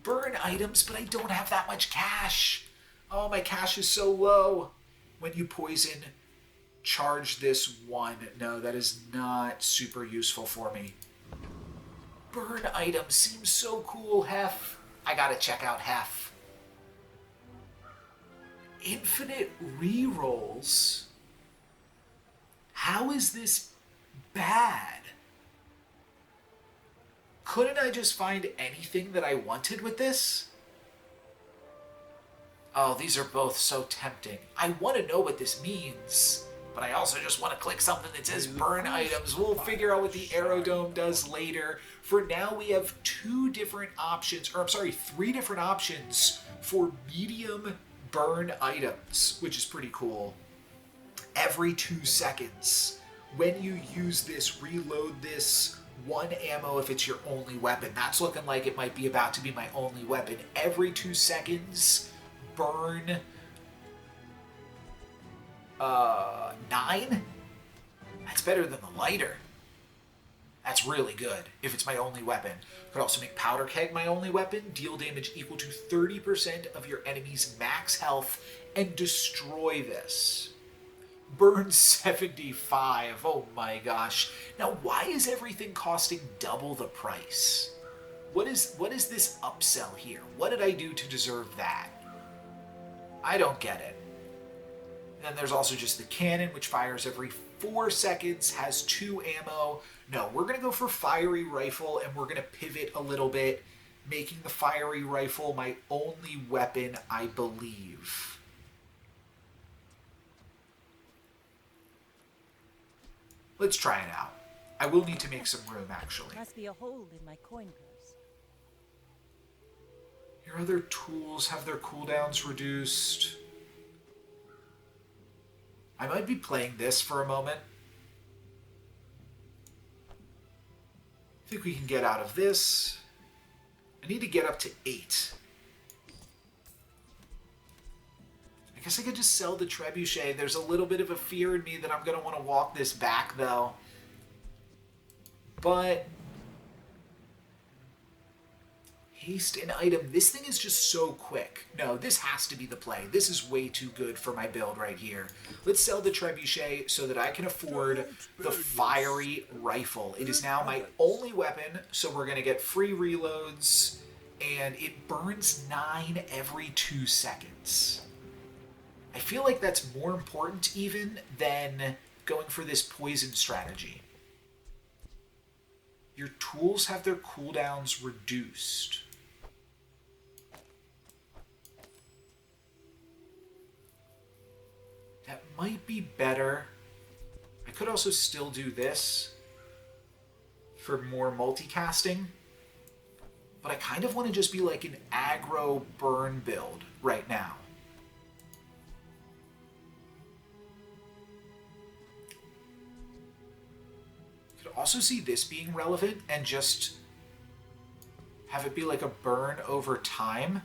Burn items, but I don't have that much cash. Oh, my cash is so low. When you poison, charge this 1. No, that is not super useful for me. Burn item seems so cool, Hef. I gotta check out Hef. Infinite rerolls? How is this bad? Couldn't I just find anything that I wanted with this? Oh, these are both so tempting. I want to know what this means. But I also just want to click something that says burn items. We'll figure out what the Aerodome does later. For now, we have 3 different options for medium burn items, which is pretty cool. Every 2 seconds. When you use this, reload this 1 ammo if it's your only weapon. That's looking like it might be about to be my only weapon. Every 2 seconds, burn 9? That's better than the lighter. That's really good if it's my only weapon. Could also make Powder Keg my only weapon. Deal damage equal to 30% of your enemy's max health and destroy this. Burn 75. Oh my gosh. Now why is everything costing double the price? What is this upsell here? What did I do to deserve that? I don't get it. Then there's also just the cannon, which fires every 4 seconds, has 2 ammo. No, we're going to go for fiery rifle, and we're going to pivot a little bit, making the fiery rifle my only weapon, I believe. Let's try it out. I will need to make some room, actually. Must be a hole in my coin purse. Your other tools have their cooldowns reduced. I might be playing this for a moment. I think we can get out of this. I need to get up to 8. I guess I could just sell the Trebuchet. There's a little bit of a fear in me that I'm going to want to walk this back, though. But Haste an item. This thing is just so quick. No, this has to be the play. This is way too good for my build right here. Let's sell the Trebuchet so that I can afford the fiery rifle. It is now my only weapon, so we're going to get free reloads, and it burns 9 every 2 seconds. I feel like that's more important even than going for this poison strategy. Your tools have their cooldowns reduced. That might be better. I could also still do this for more multicasting. But I kind of want to just be like an aggro burn build right now. Could also see this being relevant and just have it be like a burn over time.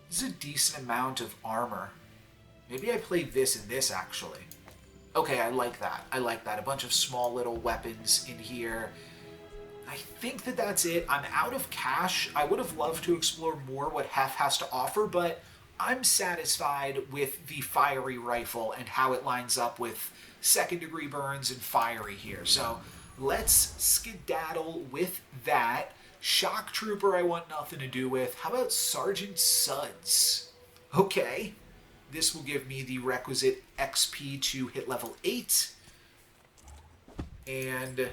This is a decent amount of armor. Maybe I play this and this, actually. Okay, I like that. I like that. A bunch of small little weapons in here. I think that that's it. I'm out of cash. I would have loved to explore more what Hef has to offer, but I'm satisfied with the fiery rifle and how it lines up with second-degree burns and fiery here. So let's skedaddle with that. Shock Trooper I want nothing to do with. How about Sergeant Suds? Okay. This will give me the requisite XP to hit level 8. And,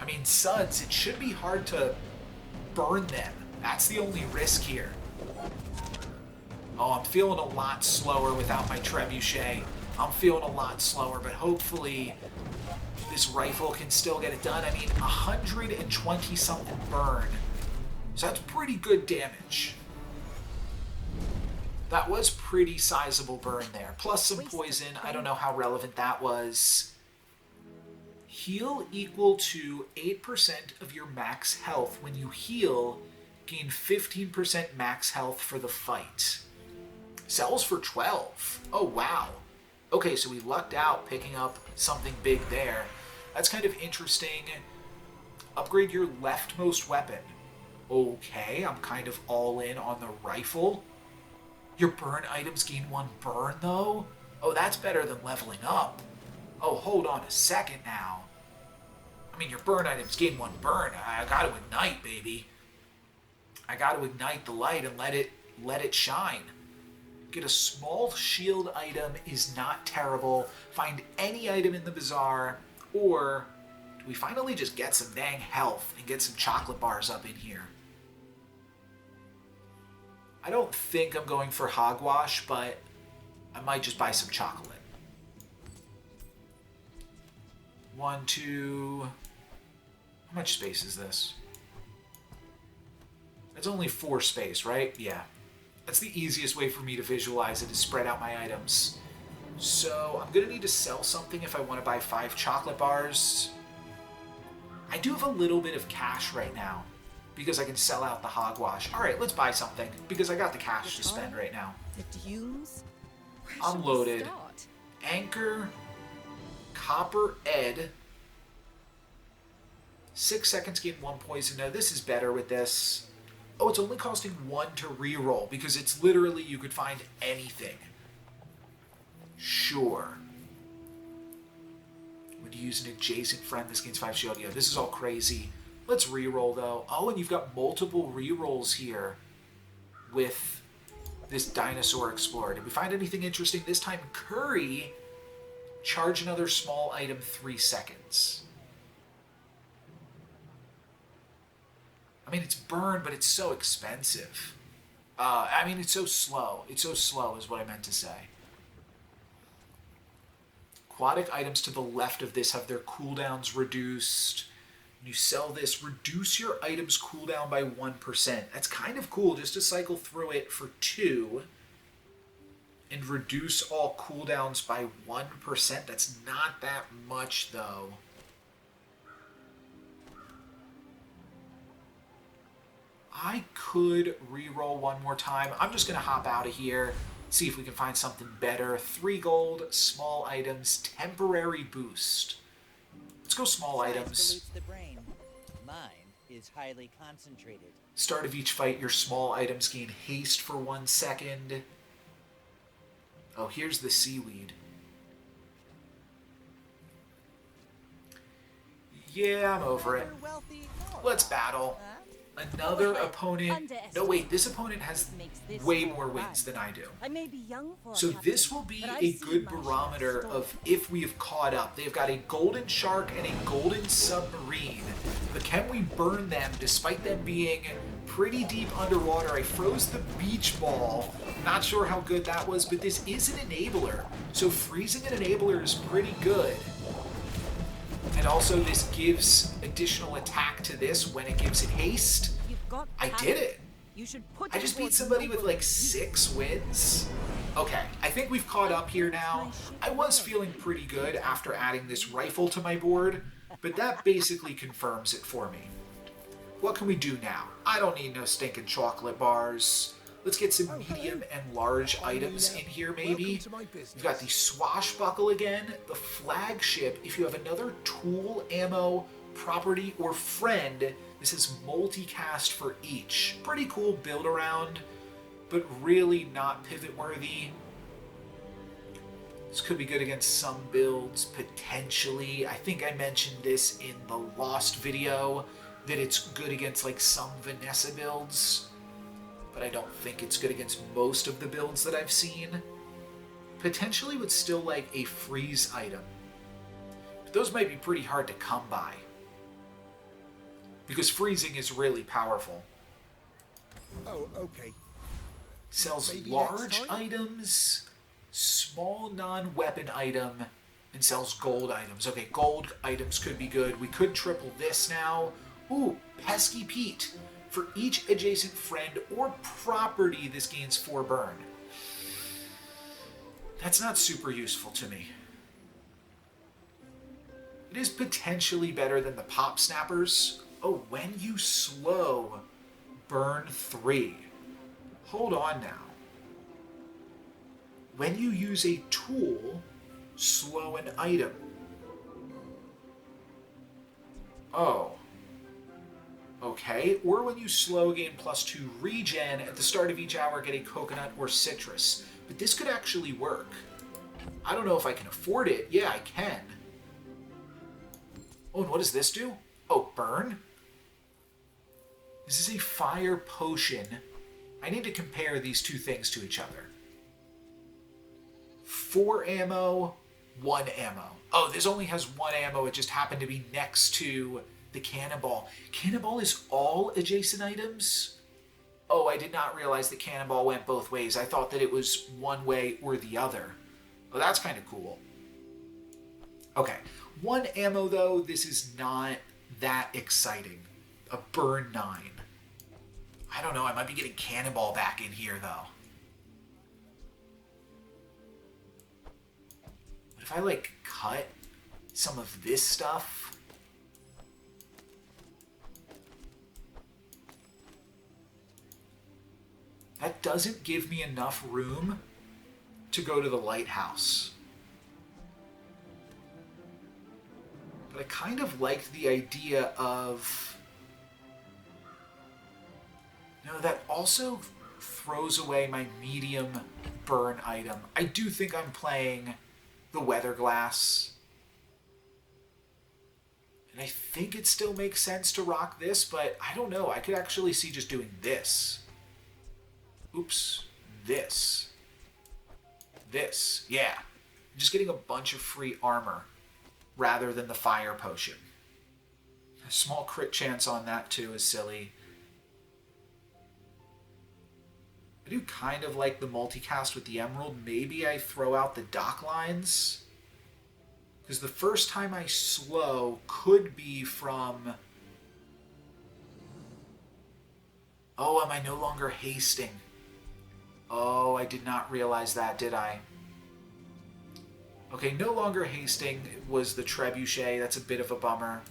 I mean, Suds, it should be hard to burn them. That's the only risk here. Oh, I'm feeling a lot slower without my Trebuchet. I'm feeling a lot slower, but hopefully this rifle can still get it done. I mean, 120-something burn. So that's pretty good damage. That was pretty sizable burn there. Plus some poison. I don't know how relevant that was. Heal equal to 8% of your max health. When you heal, gain 15% max health for the fight. Sells for 12. Oh, wow. Okay, so we lucked out picking up something big there. That's kind of interesting. Upgrade your leftmost weapon. Okay, I'm kind of all in on the rifle. Your burn items gain 1 burn, though? Oh, that's better than leveling up. Oh, hold on a second now. I mean, your burn items gain 1 burn. I gotta ignite, baby. I gotta ignite the light and let it shine. Get a small shield item is not terrible. Find any item in the bazaar, or do we finally just get some dang health and get some chocolate bars up in here? I don't think I'm going for hogwash, but I might just buy some chocolate. 1, 2... How much space is this? It's only 4 space, right? Yeah. That's the easiest way for me to visualize it, is spread out my items. So I'm going to need to sell something if I want to buy 5 chocolate bars. I do have a little bit of cash right now, because I can sell out the hogwash. All right, let's buy something, because I got the cash to spend right now. The dunes? I'm loaded. Anchor, Copper Ed. 6 seconds gain 1 poison. Now this is better with this. Oh, it's only costing 1 to reroll, because it's literally, you could find anything. Sure. When you use an adjacent friend, this gains 5 shield. Yeah, this is all crazy. Let's reroll, though. Oh, and you've got multiple rerolls here with this Dinosaur Explorer. Did we find anything interesting? This time, Curry. Charge another small item 3 seconds. I mean, it's burn, but it's so expensive. I mean, it's so slow. It's so slow is what I meant to say. Aquatic items to the left of this have their cooldowns reduced. When you sell this, reduce your item's cooldown by 1%. That's kind of cool, just to cycle through it for 2. And reduce all cooldowns by 1%. That's not that much, though. I could reroll 1 more time. I'm just going to hop out of here, see if we can find something better. 3 gold, small items, temporary boost. Let's go small items. Pollutes the brain. Mind is highly concentrated. Start of each fight, your small items gain haste for 1 second. Oh, here's the seaweed. Yeah, I'm over it. Let's battle. Another opponent. No, wait, this opponent has way more wins than I do. I may be young for a So captain, this will be but I've a seen good my share barometer stories. of if we have caught up. They've got a golden shark and a golden submarine. But can we burn them despite them being pretty deep underwater? I froze the beach ball. Not sure how good that was, but this is an enabler. So freezing an enabler is pretty good. And also this gives additional attack to this when it gives it haste. You've got I talent. did it. You should put I it just beat towards somebody with noble like deeds. 6 wins. Okay, I think we've caught up here now. I was feeling pretty good after adding this rifle to my board, but that basically confirms it for me. What can we do now? I don't need no stinking chocolate bars. Let's get some medium and large items in here, maybe. We've got the swashbuckle again, the flagship. If you have another tool, ammo, property, or friend, this is multicast for each. Pretty cool build around, but really not pivot worthy. This could be good against some builds, potentially. I think I mentioned this in the Lost video, that it's good against like some Vanessa builds, but I don't think it's good against most of the builds that I've seen. Potentially would still like a freeze item. But those might be pretty hard to come by, because freezing is really powerful. Oh, okay. Sells Maybe large next time? items, small non-weapon item, and sells gold items. Okay, gold items could be good. We could triple this now. Ooh, Pesky Pete. For each adjacent friend or property, this gains 4 burn. That's not super useful to me. It is potentially better than the Pop Snappers. Oh, when you slow, burn 3. Hold on now. When you use a tool, slow an item. Oh. Okay, or when you slow, gain +2 regen. At the start of each hour, get a coconut or citrus. But this could actually work. I don't know if I can afford it. Yeah, I can. Oh, and what does this do? Oh, burn? This is a fire potion. I need to compare these two things to each other. 4 ammo, 1 ammo. Oh, this only has 1 ammo. It just happened to be next to the cannonball. Cannonball is all adjacent items? Oh, I did not realize that cannonball went both ways. I thought that it was one way or the other. Oh, that's kind of cool. Okay, 1 ammo though. This is not that exciting. A burn 9. I don't know. I might be getting cannonball back in here though. What if I like cut some of this stuff? That doesn't give me enough room to go to the lighthouse. But I kind of liked the idea of... No, that also throws away my medium burn item. I do think I'm playing the weather glass. And I think it still makes sense to rock this, but I don't know. I could actually see just doing this. Oops. This. This. Yeah. Just getting a bunch of free armor rather than the fire potion. A small crit chance on that too is silly. I do kind of like the multicast with the emerald. Maybe I throw out the dock lines. Because the first time I slow could be from... Oh, am I no longer hasting? Oh, I did not realize that, did I? Okay, no longer hasting was the Trebuchet. That's a bit of a bummer.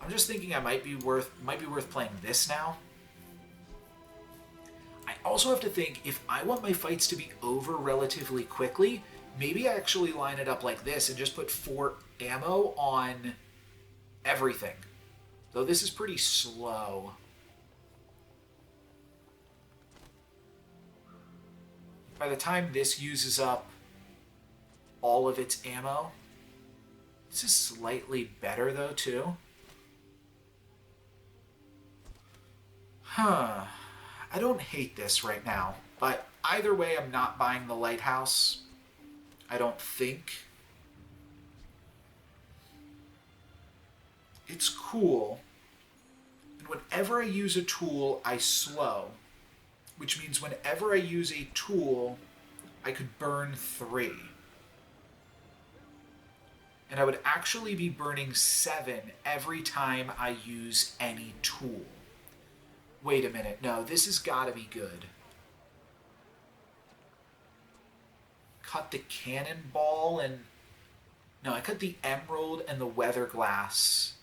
I'm just thinking I might be worth playing this now. I also have to think, if I want my fights to be over relatively quickly, maybe I actually line it up like this and just put 4 ammo on everything. Though this is pretty slow. By the time this uses up all of its ammo, this is slightly better though too. Huh. I don't hate this right now, but either way I'm not buying the lighthouse. I don't think. It's cool. And whenever I use a tool, I slow. Which means whenever I use a tool, I could burn 3. And I would actually be burning 7 every time I use any tool. Wait a minute, no, this has got to be good. Cut the cannonball and... No, I cut the emerald and the weather glass.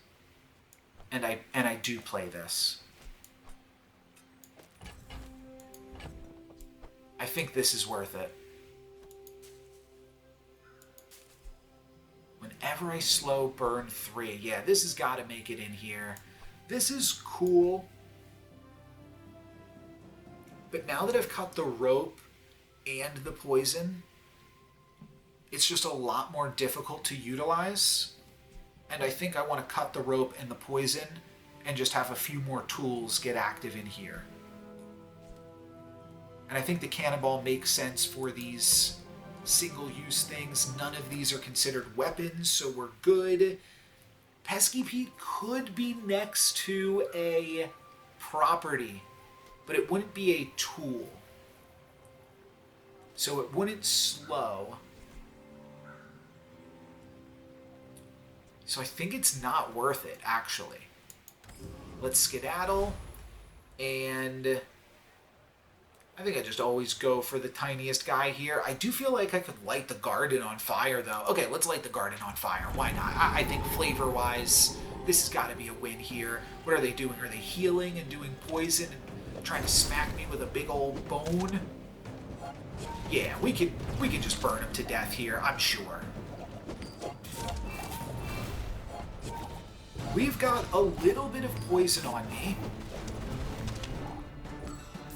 And I do play this. I think this is worth it. Whenever I slow burn 3. Yeah, this has got to make it in here. This is cool. But now that I've cut the rope and the poison, it's just a lot more difficult to utilize. And I think I want to cut the rope and the poison and just have a few more tools get active in here. And I think the cannonball makes sense for these single-use things. None of these are considered weapons, so we're good. Pesky Pete could be next to a property, but it wouldn't be a tool. So it wouldn't slow. So I think it's not worth it, actually. Let's skedaddle, and I think I just always go for the tiniest guy here. I do feel like I could light the garden on fire, though. Okay, let's light the garden on fire. Why not? I think flavor-wise, this has got to be a win here. What are they doing? Are they healing and doing poison and trying to smack me with a big old bone? Yeah, we could just burn him to death here, I'm sure. We've got a little bit of poison on me.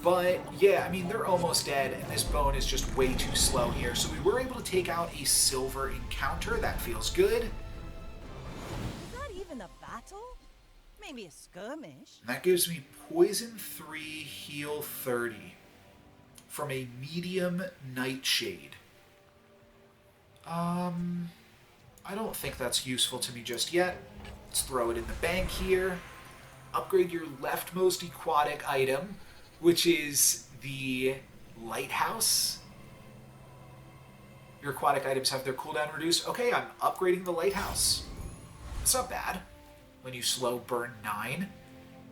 But, yeah, I mean, they're almost dead, and this bone is just way too slow here. So we were able to take out a silver encounter. That feels good. Is that even a battle? Maybe a skirmish. And that gives me poison 3, heal 30 from a medium nightshade. I don't think that's useful to me just yet. Let's throw it in the bank here. Upgrade your leftmost aquatic item, which is the lighthouse. Your aquatic items have their cooldown reduced. Okay, I'm upgrading the lighthouse. It's not bad. When you slow burn 9,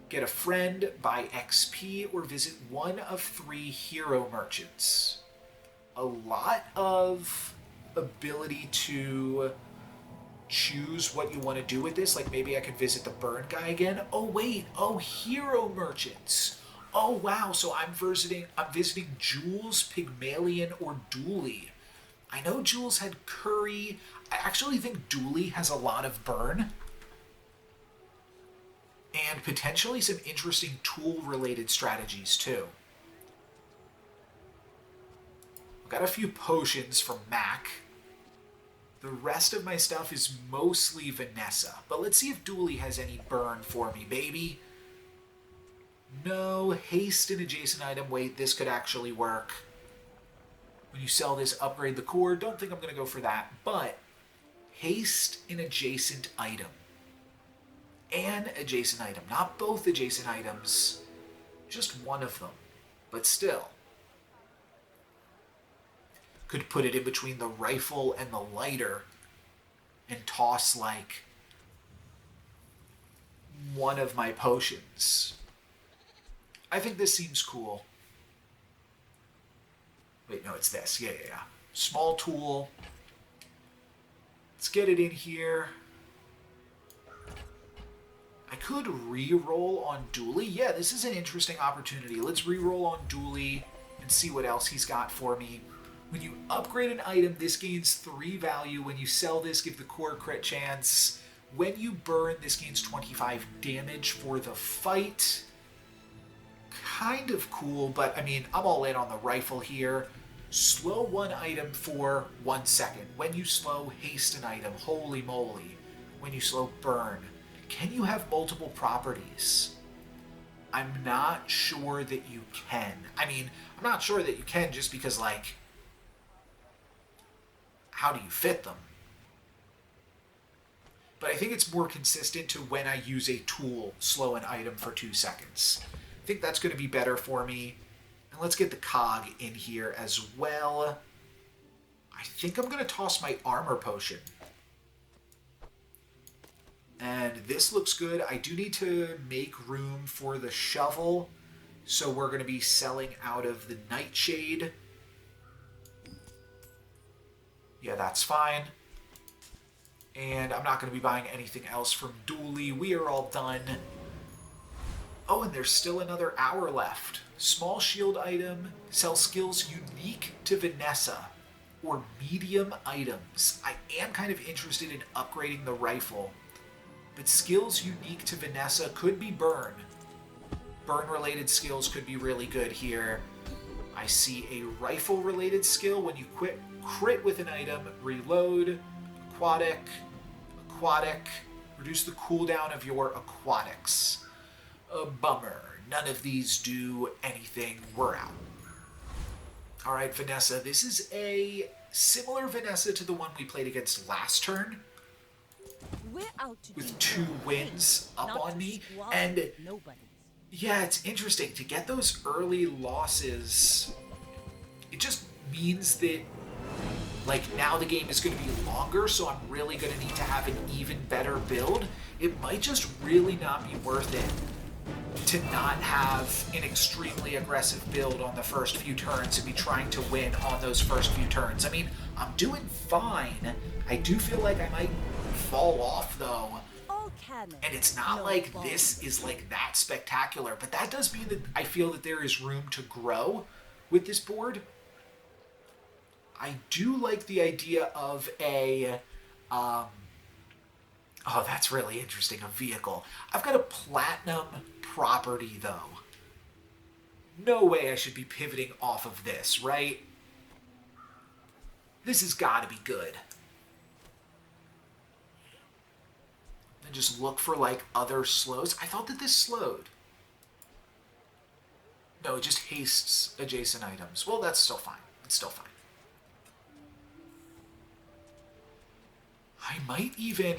get a friend, buy XP, or visit one of 3 hero merchants. A lot of ability to choose what you want to do with this. Like maybe I could visit the burn guy again. Oh wait, oh, hero merchants. Oh wow, so I'm visiting Jules, Pygmalion, or Dooley. I know Jules had Curry. I actually think Dooley has a lot of burn. And potentially some interesting tool-related strategies too. I've got a few potions from Mac. The rest of my stuff is mostly Vanessa. But let's see if Dooley has any burn for me, baby. No, haste an adjacent item. Wait, this could actually work. When you sell this, upgrade the core. Don't think I'm going to go for that. But haste an adjacent item. An adjacent item. Not both adjacent items. Just one of them. But still. Could put it in between the rifle and the lighter and toss like one of my potions. I think this seems cool. Wait, no, it's this. Yeah. Small tool. Let's get it in here. I could re-roll on Dooley. Yeah, this is an interesting opportunity. Let's re-roll on Dooley and see what else he's got for me. When you upgrade an item, this gains 3 value. When you sell this, give the core crit chance. When you burn, this gains 25 damage for the fight. Kind of cool, but I mean, I'm all in on the rifle here. Slow one item for 1 second. When you slow haste an item, holy moly. When you slow burn. Can you have multiple properties? I'm not sure that you can. I mean, I'm not sure that you can just because, like, how do you fit them? But I think it's more consistent to when I use a tool, slow an item for 2 seconds. I think that's going to be better for me. And let's get the cog in here as well. I think I'm going to toss my armor potion. And this looks good. I do need to make room for the shovel. So we're going to be selling out of the nightshade. Yeah, that's fine. And I'm not going to be buying anything else from Dooley. We are all done. Oh, and there's still another hour left. Small shield item. Sell skills unique to Vanessa. Or medium items. I am kind of interested in upgrading the rifle. But skills unique to Vanessa could be burn. Burn-related skills could be really good here. I see a rifle-related skill. When you crit with an item, reload, aquatic, reduce the cooldown of your aquatics. A bummer. None of these do anything. We're out. Alright, Vanessa. This is a similar Vanessa to the one we played against last turn. We're out to With do 2 good, wins up not on to me. squander And nobody's. yeah, it's interesting. To get those early losses, it just means that, like, now the game is going to be longer, so I'm really going to need to have an even better build. It might just really not be worth it to not have an extremely aggressive build on the first few turns and be trying to win on those first few turns. I mean, I'm doing fine. I do feel like I might fall off, though. All cannon, And it's not no like ball. this is like that spectacular, but that does mean that I feel that there is room to grow with this board. I do like the idea of a, oh, that's really interesting, a vehicle. I've got a platinum property, though. No way I should be pivoting off of this, right? This has got to be good. And just look for, like, other slows. I thought that this slowed. No, it just hastes adjacent items. Well, that's still fine. It's still fine. I might even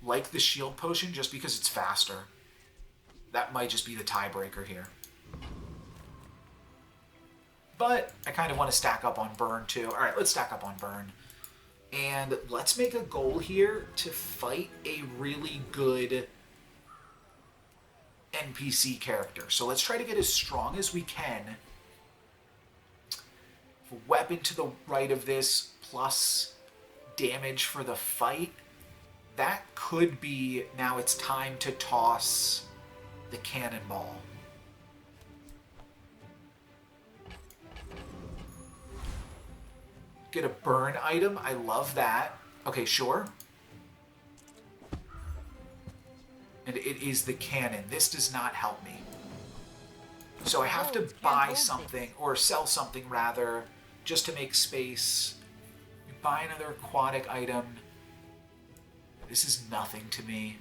like the shield potion just because it's faster. That might just be the tiebreaker here. But I kind of want to stack up on burn too. All right, let's stack up on burn. And let's make a goal here to fight a really good NPC character. So let's try to get as strong as we can. Weapon to the right of this plus damage for the fight. That could be, now it's time to toss the cannonball. Get a burn item. I love that. Okay, sure. And it is the cannon. This does not help me. So I have to buy something, or sell something rather, just to make space. Buy another aquatic item. This is nothing to me.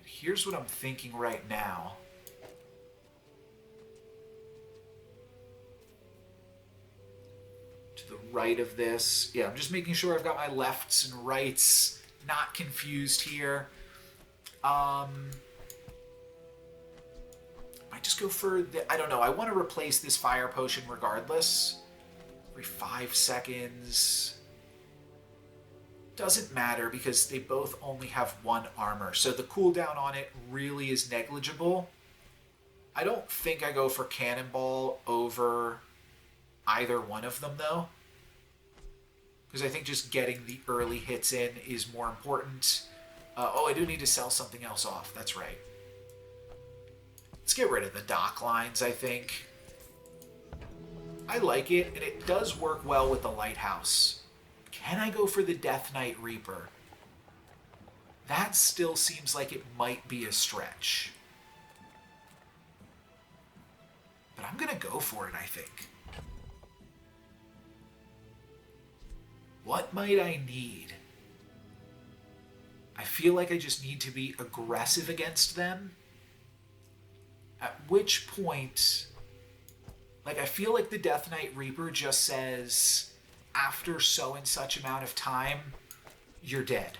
Here's what I'm thinking right now. To the right of this. Yeah, I'm just making sure I've got my lefts and rights not confused here. Might just go for the, I don't know. I want to replace this fire potion regardless. Every 5 seconds. Doesn't matter because they both only have 1 armor. So the cooldown on it really is negligible. I don't think I go for Cannonball over either one of them though. Because I think just getting the early hits in is more important. Oh, I do need to sell something else off. That's right. Let's get rid of the dock lines, I think. I like it, and it does work well with the lighthouse. Can I go for the Death Knight Reaper? That still seems like it might be a stretch. But I'm going to go for it, I think. What might I need? I feel like I just need to be aggressive against them. At which point, like, I feel like the Death Knight Reaper just says, after so and such amount of time, you're dead.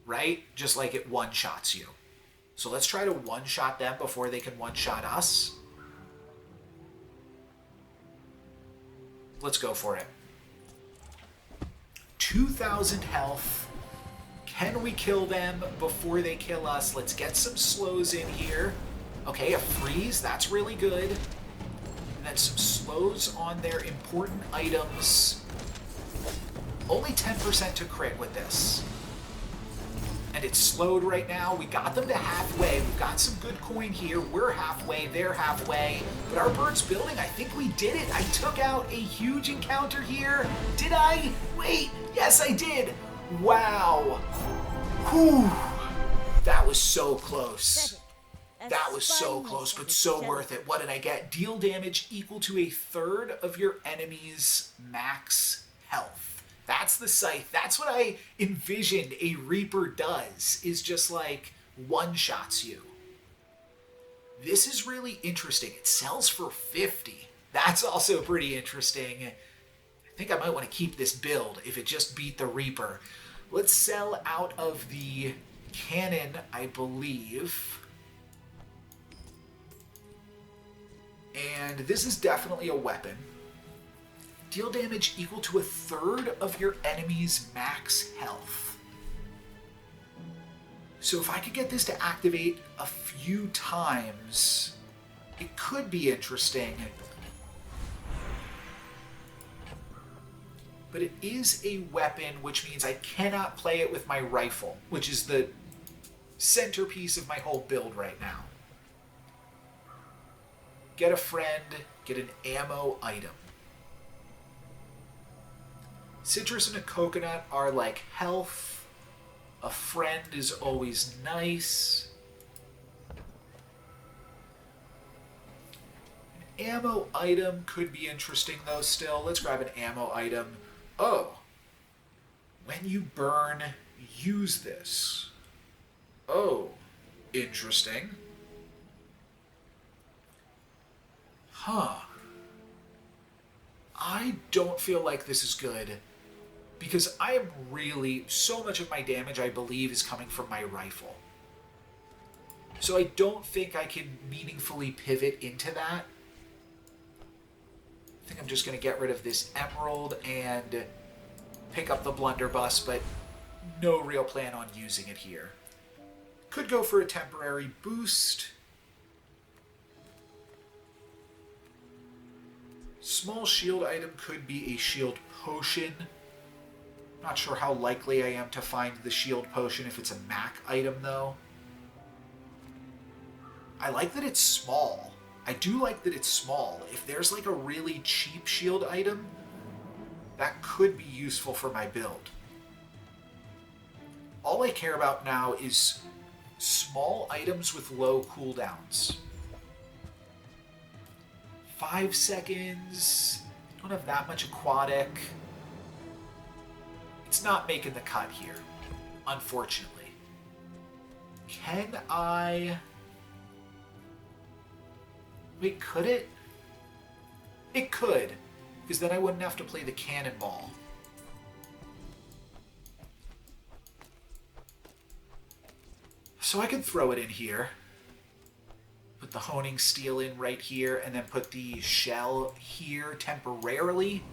Right? Just like it one-shots you. So let's try to one-shot them before they can one-shot us. Let's go for it. 2,000 health. Can we kill them before they kill us? Let's get some slows in here. Okay, a freeze. That's really good. And then some slows on their important items. Only 10% to crit with this. And it's slowed right now. We got them to halfway. We've got some good coin here. We're halfway. They're halfway. But our bird's building. I think we did it. I took out a huge encounter here. Did I? Wait. Yes, I did. Wow. Whew. That was so close. That was so close, but so worth it. What did I get? Deal damage equal to a third of your enemy's max health. That's the scythe. That's what I envisioned a Reaper does, is just like one-shots you. This is really interesting. It sells for 50. That's also pretty interesting. I think I might want to keep this build if it just beat the Reaper. Let's sell out of the cannon, I believe. And this is definitely a weapon. Deal damage equal to a third of your enemy's max health. So if I could get this to activate a few times, it could be interesting. But it is a weapon, which means I cannot play it with my rifle, which is the centerpiece of my whole build right now. Get a friend, get an ammo item. Citrus and a coconut are like health. A friend is always nice. An ammo item could be interesting though still. Let's grab an ammo item. Oh. When you burn, use this. Oh. Interesting. Huh. I don't feel like this is good. Because I am really, so much of my damage, I believe, is coming from my rifle. So I don't think I can meaningfully pivot into that. I think I'm just going to get rid of this emerald and pick up the blunderbuss, but no real plan on using it here. Could go for a temporary boost. Small shield item could be a shield potion. Not sure how likely I am to find the shield potion if it's a Mac item, though. I like that it's small. I do like that it's small. If there's like a really cheap shield item, that could be useful for my build. All I care about now is small items with low cooldowns. 5 seconds. Don't have that much aquatic. It's not making the cut here, unfortunately. Can I... Wait, could it? It could, because then I wouldn't have to play the cannonball. So I could throw it in here. Put the honing steel in right here, and then put the shell here temporarily.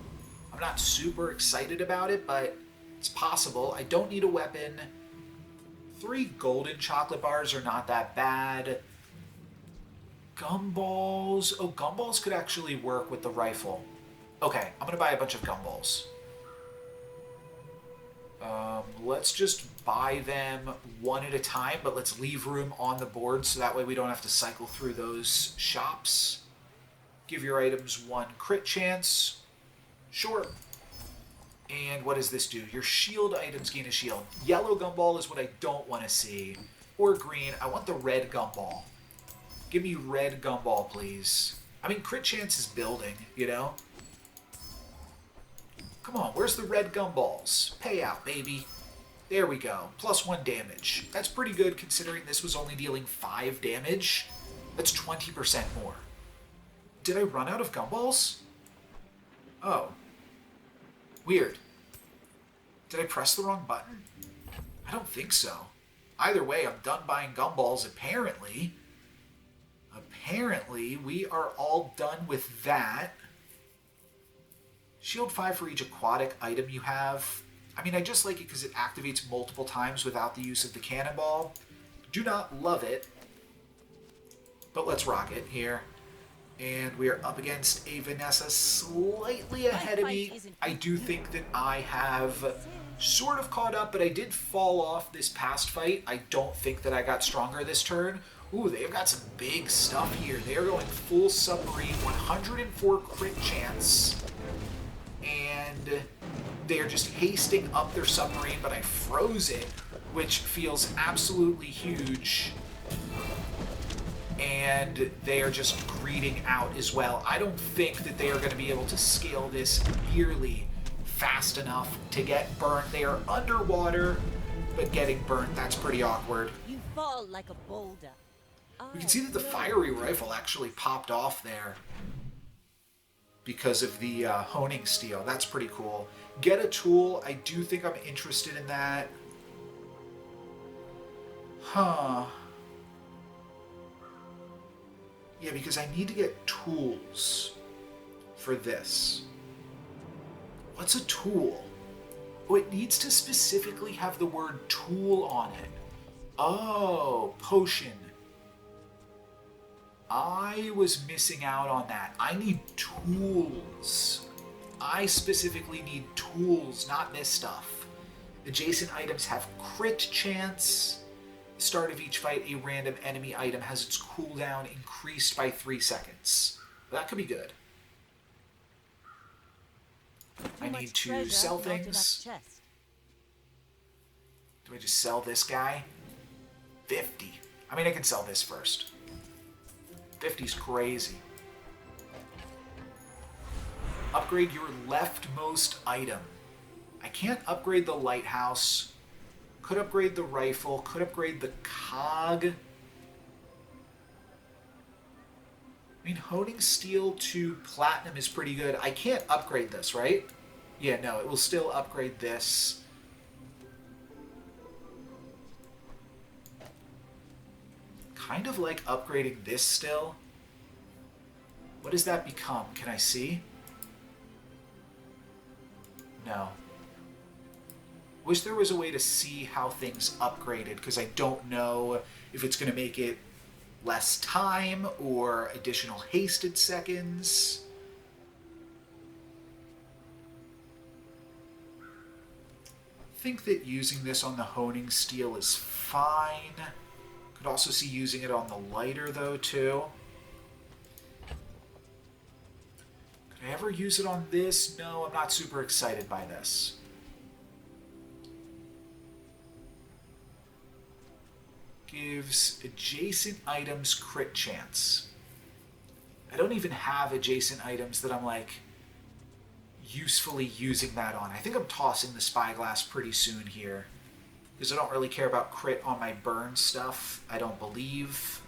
I'm not super excited about it, but it's possible. I don't need a weapon. 3 golden chocolate bars are not that bad. Gumballs. Oh, gumballs could actually work with the rifle. Okay, I'm going to buy a bunch of gumballs. Let's just buy them one at a time, but let's leave room on the board so that way we don't have to cycle through those shops. Give your items 1 crit chance. Sure. And what does this do? Your shield items gain a shield. Yellow gumball is what I don't want to see. Or green. I want the red gumball. Give me red gumball, please. I mean, crit chance is building, you know? Come on, where's the red gumballs? Payout, baby. There we go. +1 damage. That's pretty good considering this was only dealing 5 damage. That's 20% more. Did I run out of gumballs? Oh. Weird. Did I press the wrong button? I don't think so. Either way, I'm done buying gumballs, apparently. Apparently, we are all done with that. Shield 5 for each aquatic item you have. I mean, I just like it because it activates multiple times without the use of the cannonball. Do not love it, but let's rock it here. And we are up against a Vanessa slightly ahead of me. I do think that I have sort of caught up, but I did fall off this past fight. I don't think that I got stronger this turn. Ooh, they've got some big stuff here. They are going full submarine, 104 crit chance. And they are just hasting up their submarine, but I froze it, which feels absolutely huge. And they are just greeting out as well. I don't think that they are going to be able to scale this nearly fast enough to get burnt. They are underwater, but getting burnt, that's pretty awkward. You fall like a boulder. We can see that the fiery rifle actually popped off there because of the honing steel. That's pretty cool. Get a tool. I do think I'm interested in that. Huh. Yeah, because I need to get tools for this. What's a tool? Oh, it needs to specifically have the word tool on it. Oh, potion. I was missing out on that. I need tools. I specifically need tools, not this stuff. Adjacent items have crit chance. Start of each fight, a random enemy item has its cooldown increased by 3 seconds. That could be good. I need to sell things. Do I just sell this guy? 50. I mean, I can sell this first. 50's crazy. Upgrade your leftmost item. I can't upgrade the lighthouse. Could upgrade the rifle. Could upgrade the cog. I mean, honing steel to platinum is pretty good. I can't upgrade this, right? Yeah, no, it will still upgrade this. Kind of like upgrading this still. What does that become? Can I see? No. Wish there was a way to see how things upgraded, because I don't know if it's going to make it less time or additional hasted seconds. I think that using this on the honing steel is fine. Could also see using it on the lighter though too. Could I ever use it on this? No, I'm not super excited by this. Gives adjacent items crit chance. I don't even have adjacent items that I'm like usefully using that on. I think I'm tossing the spyglass pretty soon here because I don't really care about crit on my burn stuff, I don't believe.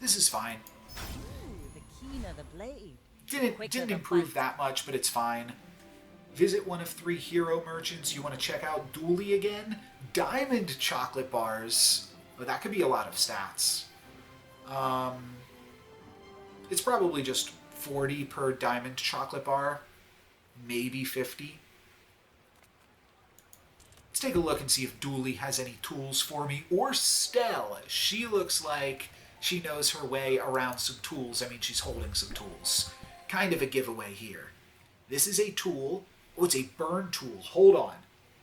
This is fine. Ooh, the keen of the blade. Didn't improve that much, but it's fine. Visit one of 3 hero merchants. You want to check out Dooley again? Diamond chocolate bars. Oh, that could be a lot of stats. It's probably just 40 per diamond chocolate bar. Maybe 50. Let's take a look and see if Dooley has any tools for me. Or Stell. She looks like she knows her way around some tools. I mean, she's holding some tools. Kind of a giveaway here. This is a tool. Oh, it's a burn tool. Hold on.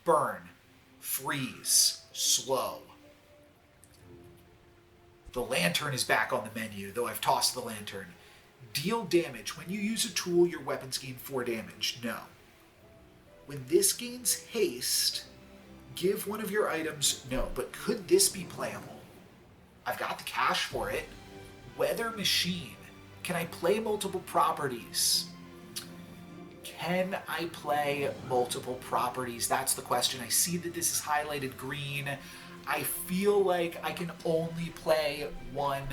Burn. Freeze. Slow. The lantern is back on the menu, though I've tossed the lantern. Deal damage. When you use a tool, your weapons gain 4 damage. No. When this gains haste, give one of your items... No, but could this be playable? I've got the cash for it. Weather machine. Can I play multiple properties? Can I play multiple properties? That's the question. I see that this is highlighted green. I feel like I can only play one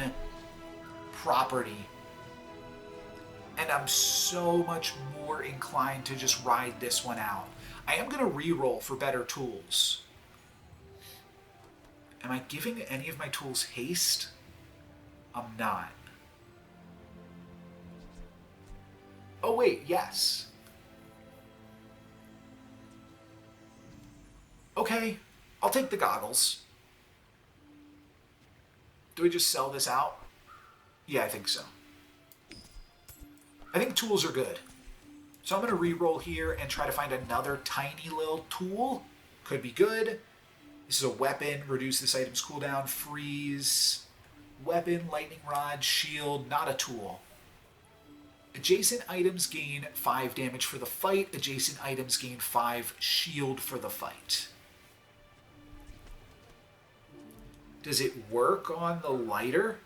property. And I'm so much more inclined to just ride this one out. I am going to reroll for better tools. Am I giving any of my tools haste? I'm not. Oh wait, yes. Okay, I'll take the goggles. Do we just sell this out? Yeah, I think so. I think tools are good. So I'm going to re-roll here and try to find another tiny little tool. Could be good. This is a weapon. Reduce this item's cooldown. Freeze. Weapon, lightning rod, shield. Not a tool. Adjacent items gain 5 damage for the fight. Adjacent items gain 5 shield for the fight. Does it work on the lighter?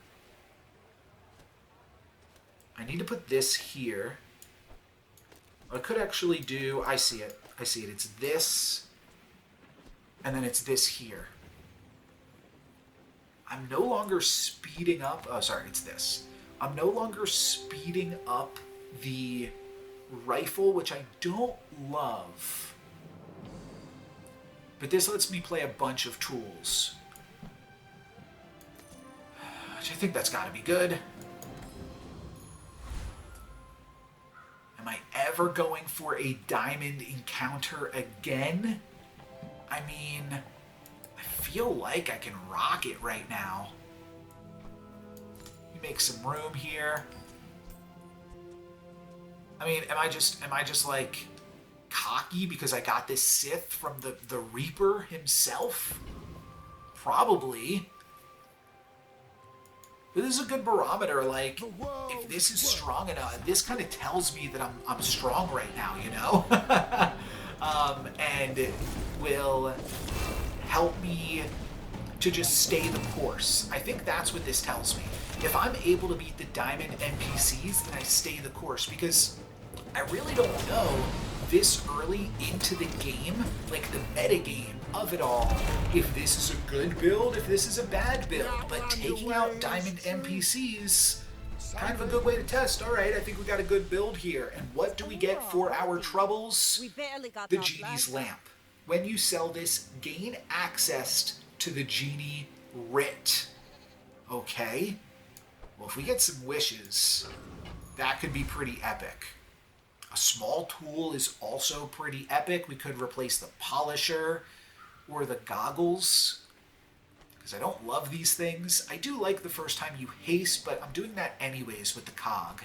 I need to put this here. I could actually do... I see it. I see it. It's this. And then it's this here. I'm no longer speeding up... Oh, sorry. It's this. I'm no longer speeding up the rifle, which I don't love. But this lets me play a bunch of tools. Which I think that's got to be good. Am I ever going for a diamond encounter again? I mean, I feel like I can rock it right now. You make some room here. I mean, am I just like cocky because I got this Sith from the Reaper himself? Probably. But this is a good barometer, like, if this is strong enough, this kind of tells me that I'm strong right now, you know? And it will help me to just stay the course. I think that's what this tells me. If I'm able to beat the diamond NPCs, then I stay the course, because I really don't know this early into the game, like the metagame of it all, if this is a good build, if this is a bad build. But taking out diamond NPCs, kind of a good way to test. All right, I think we got a good build here. And what do we get for our troubles? We barely got The our Genie's blood. Lamp. When you sell this, gain access to the Genie Writ. Okay. Well, if we get some wishes, that could be pretty epic. A small tool is also pretty epic. We could replace the polisher or the goggles, because I don't love these things. I do like the first time you haste, but I'm doing that anyways with the cog.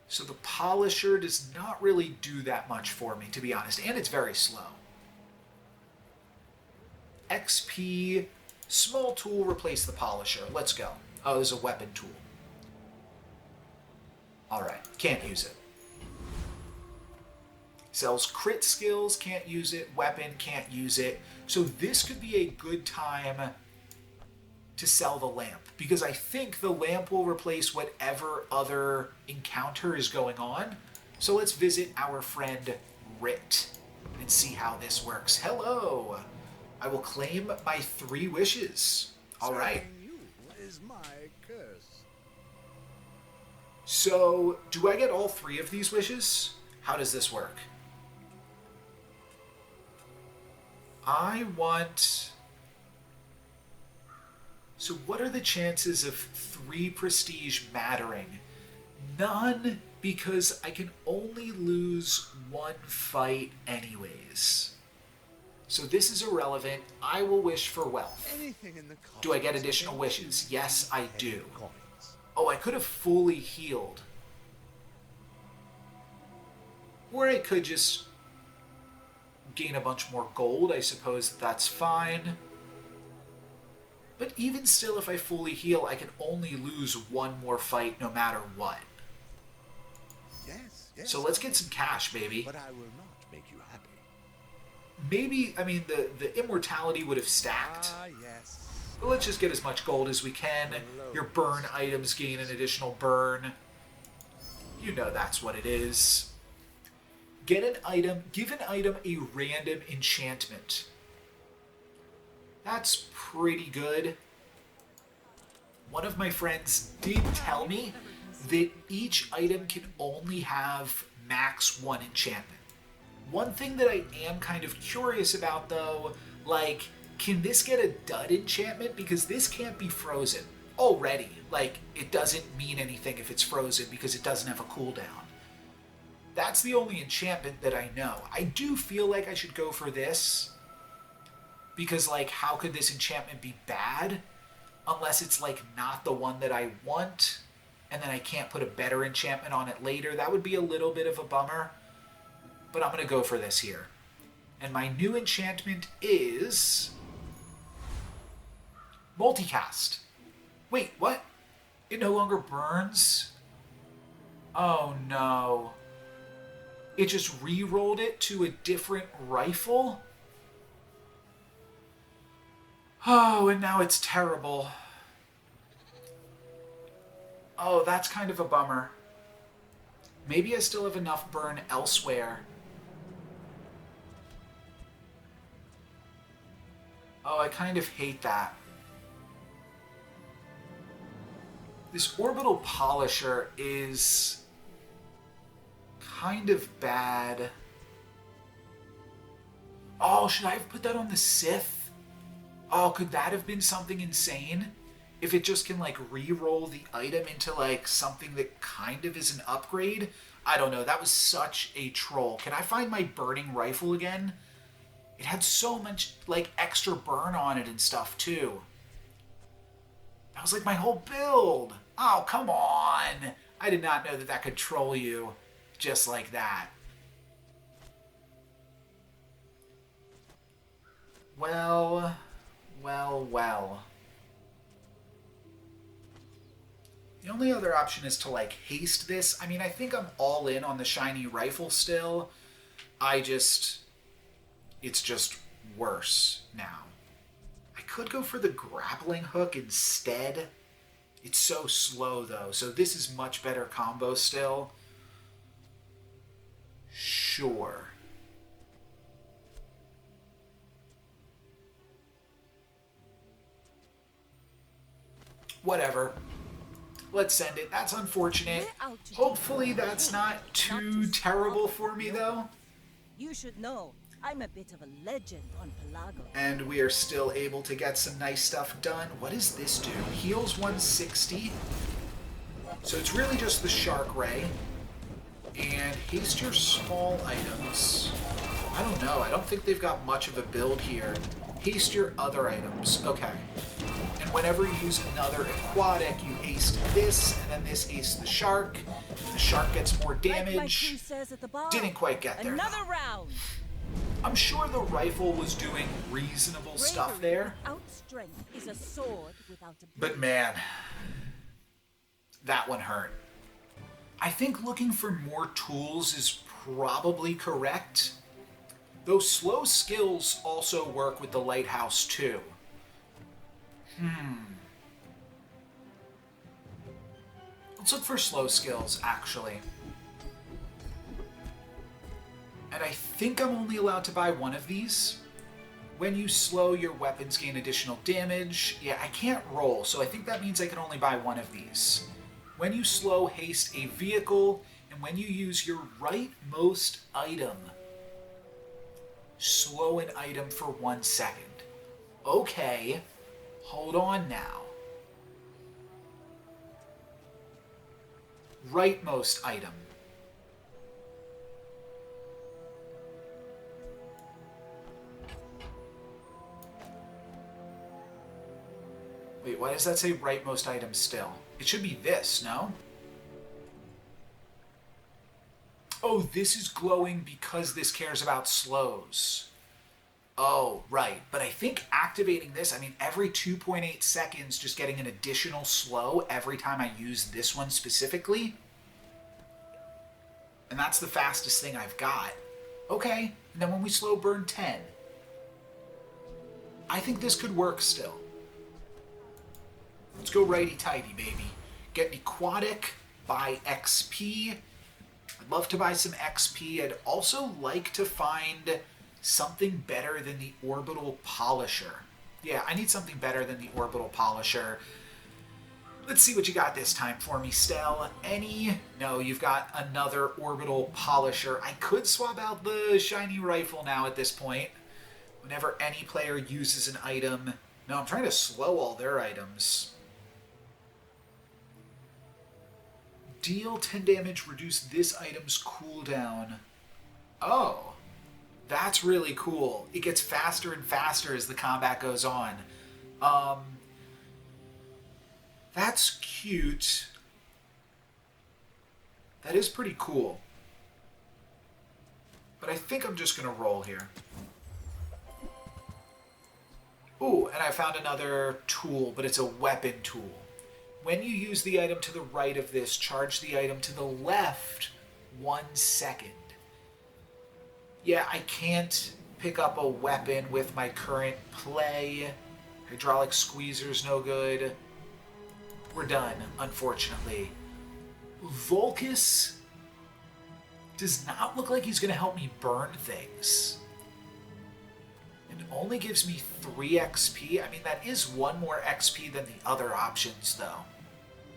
So the polisher does not really do that much for me, to be honest, and it's very slow. XP, small tool, replace the polisher. Let's go. Oh, there's a weapon tool. Alright, can't use it. Sells crit skills, can't use it. Weapon, can't use it. So this could be a good time to sell the lamp, because I think the lamp will replace whatever other encounter is going on. So let's visit our friend Rit and see how this works. Hello! I will claim my 3 wishes. Alright. Serving you is my curse. So, do I get all 3 of these wishes? How does this work? I want... So what are the chances of 3 prestige mattering? None, because I can only lose 1 fight anyways. So this is irrelevant. I will wish for wealth. Anything in the Do I get cosmos additional against wishes? you Yes, I and do. coins. Oh, I could have fully healed. Or I could just gain a bunch more gold. I suppose that's fine. But even still, if I fully heal, I can only lose one more fight no matter what. Yes, yes. So let's get some cash, baby. But I will not make you happy. Maybe, I mean, the immortality would have stacked. Ah, yes. But let's just get as much gold as we can. Your burn items gain an additional burn. You know that's what it is. Get an item, give an item a random enchantment. That's pretty good. One of my friends did tell me that each item can only have max one enchantment. One thing that I am kind of curious about though, like, can this get a dud enchantment? Because this can't be frozen already. Like, it doesn't mean anything if it's frozen because it doesn't have a cooldown. That's the only enchantment that I know. I do feel like I should go for this. Because, like, how could this enchantment be bad? Unless it's, like, not the one that I want. And then I can't put a better enchantment on it later. That would be a little bit of a bummer. But I'm going to go for this here. And my new enchantment is multicast. Wait, what? It no longer burns? Oh no. It just re-rolled it to a different rifle? Oh, and now it's terrible. Oh, that's kind of a bummer. Maybe I still have enough burn elsewhere. Oh, I kind of hate that. This orbital polisher is kind of bad. Oh, should I have put that on the Sith? Oh, could that have been something insane? If it just can, like, re-roll the item into, like, something that kind of is an upgrade? I don't know. That was such a troll. Can I find my burning rifle again? It had so much, like, extra burn on it and stuff, too. That was, like, my whole build. Oh, come on. I did not know that that could troll you just like that. Well, well, well. The only other option is to, like, haste this. I mean, I think I'm all in on the shiny rifle still. It's just worse now. I could go for the grappling hook instead. It's so slow, though, so this is much better combo still. Sure. Whatever. Let's send it. That's unfortunate. Hopefully that's not too terrible for me, though. You should know, I'm a bit of a legend on Pelago. And we are still able to get some nice stuff done. What does this do? Heals 160. So it's really just the Shark Ray. And haste your small items. I don't know. I don't think they've got much of a build here. Haste your other items. Okay. And whenever you use another aquatic, you haste this, and then this hastes the shark. The shark gets more damage. Like my crew says at the bar, Didn't quite get there. another round. I'm sure the rifle was doing reasonable stuff there. Without strength is a sword without a But man, that one hurt. I think looking for more tools is probably correct. Those slow skills also work with the lighthouse too. Let's look for slow skills, actually. And I think I'm only allowed to buy one of these. When you slow, your weapons gain additional damage. Yeah, I can't roll, so I think that means I can only buy one of these. When you slow, haste a vehicle, and when you use your rightmost item, slow an item for 1 second. Okay, hold on now. Rightmost item. Wait, why does that say rightmost item still? It should be this, no? Oh, this is glowing because this cares about slows. Oh, right. But I think activating this, I mean, every 2.8 seconds, just getting an additional slow every time I use this one specifically. And that's the fastest thing I've got. Okay, and then when we slow burn 10. I think this could work still. Let's go righty-tighty, baby. Get an aquatic, buy XP. I'd love to buy some XP. I'd also like to find something better than the orbital polisher. Yeah, I need something better than the orbital polisher. Let's see what you got this time for me, Stell. Any? No, you've got another orbital polisher. I could swap out the shiny rifle now at this point. Whenever any player uses an item. No, I'm trying to slow all their items. Deal 10 damage, reduce this item's cooldown. Oh, that's really cool. It gets faster and faster as the combat goes on. That's cute. That is pretty cool. But I think I'm just going to roll here. Ooh, and I found another tool, but it's a weapon tool. When you use the item to the right of this, charge the item to the left 1 second. Yeah, I can't pick up a weapon with my current play. Hydraulic squeezer's no good. We're done, unfortunately. Volcus does not look like he's going to help me burn things. It only gives me 3 XP. I mean, that is 1 more XP than the other options, though.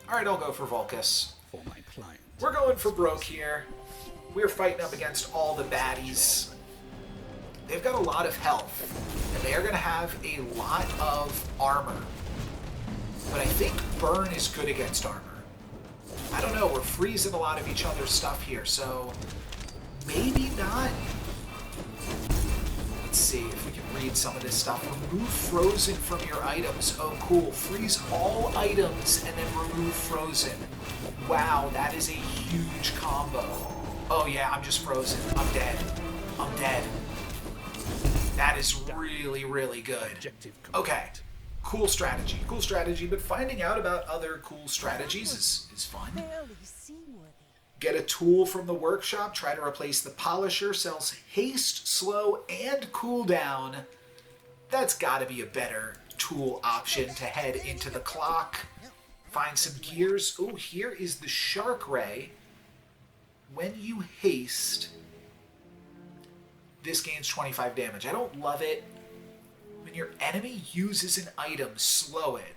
Alright, I'll go for Volcus. For my client. We're going for broke here. We're fighting up against all the baddies. They've got a lot of health, and they are going to have a lot of armor. But I think burn is good against armor. I don't know, we're freezing a lot of each other's stuff here, so maybe not. Let's see if we can read some of this stuff. Remove frozen from your items. Oh, cool. Freeze all items and then remove frozen. Wow, that is a huge combo. Oh yeah, I'm just frozen. I'm dead. I'm dead. That is really, really good. Okay. Cool strategy, but finding out about other cool strategies is fun. Barely seaworthy. Get a tool from the workshop, try to replace the polisher, sells haste, slow, and cooldown. That's gotta be a better tool option to head into the clock. Find some gears. Oh, here is the shark ray. When you haste, this gains 25 damage. I don't love it. When your enemy uses an item, slow it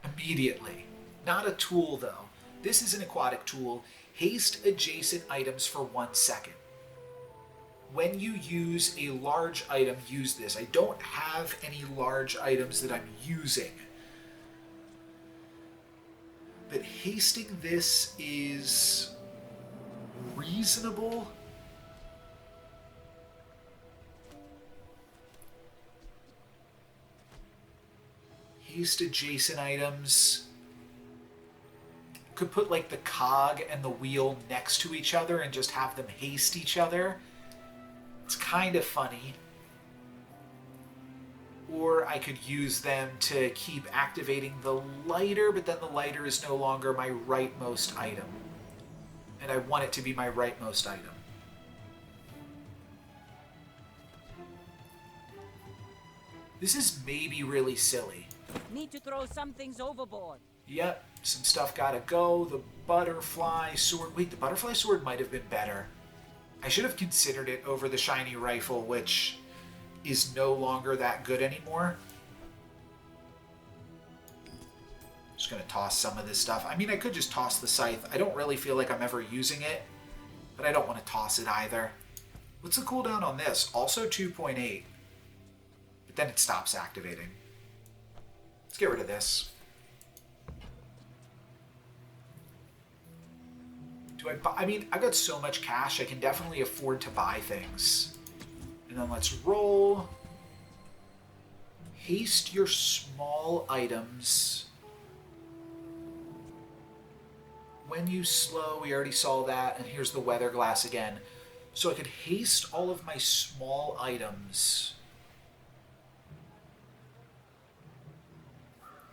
immediately. Not a tool, though. This is an aquatic tool. Haste adjacent items for 1 second. When you use a large item, use this. I don't have any large items that I'm using. But hasting this is reasonable. Haste adjacent items. Could put like the cog and the wheel next to each other and just have them haste each other. It's kind of funny. Or I could use them to keep activating the lighter, but then the lighter is no longer my rightmost item. And I want it to be my rightmost item. This is maybe really silly. Need to throw some things overboard. Yep, some stuff gotta go. The butterfly sword. Wait, the butterfly sword might have been better. I should have considered it over the shiny rifle, which is no longer that good anymore. Just gonna toss some of this stuff. I mean, I could just toss the scythe. I don't really feel like I'm ever using it, but I don't want to toss it either. What's the cooldown on this? Also 2.8. But then it stops activating. Let's get rid of this. Do I buy? I mean, I've got so much cash, I can definitely afford to buy things. And then let's roll. Haste your small items. When you slow, we already saw that. And here's the weather glass again. So I could haste all of my small items.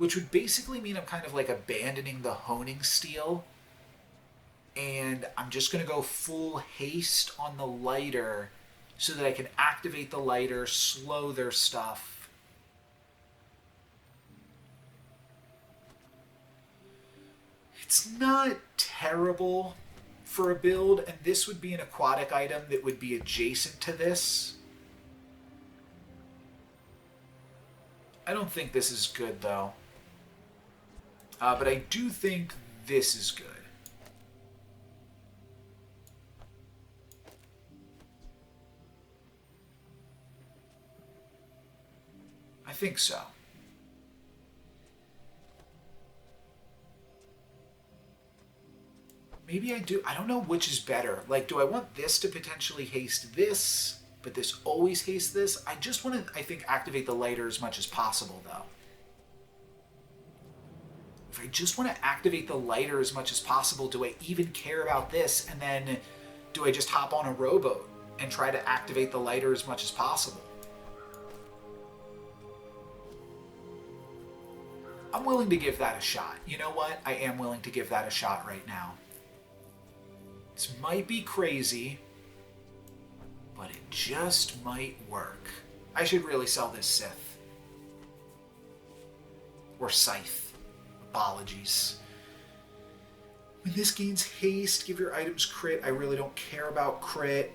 which would basically mean I'm kind of like abandoning the honing steel, and I'm just going to go full haste on the lighter so that I can activate the lighter, slow their stuff. It's not terrible for a build, and this would be an aquatic item that would be adjacent to this. I don't think this is good, though. But I do think this is good. I think so. Maybe I do. I don't know which is better. Like, do I want this to potentially haste this, but this always hastes this? I just want to, I think, activate the lighter as much as possible, though. If I just want to activate the lighter as much as possible, do I even care about this? And then do I just hop on a rowboat and try to activate the lighter as much as possible? I'm willing to give that a shot. You know what? I am willing to give that a shot right now. This might be crazy, but it just might work. I should really sell this Sith. Or Scythe. Apologies. When this gains haste, give your items crit. I really don't care about crit.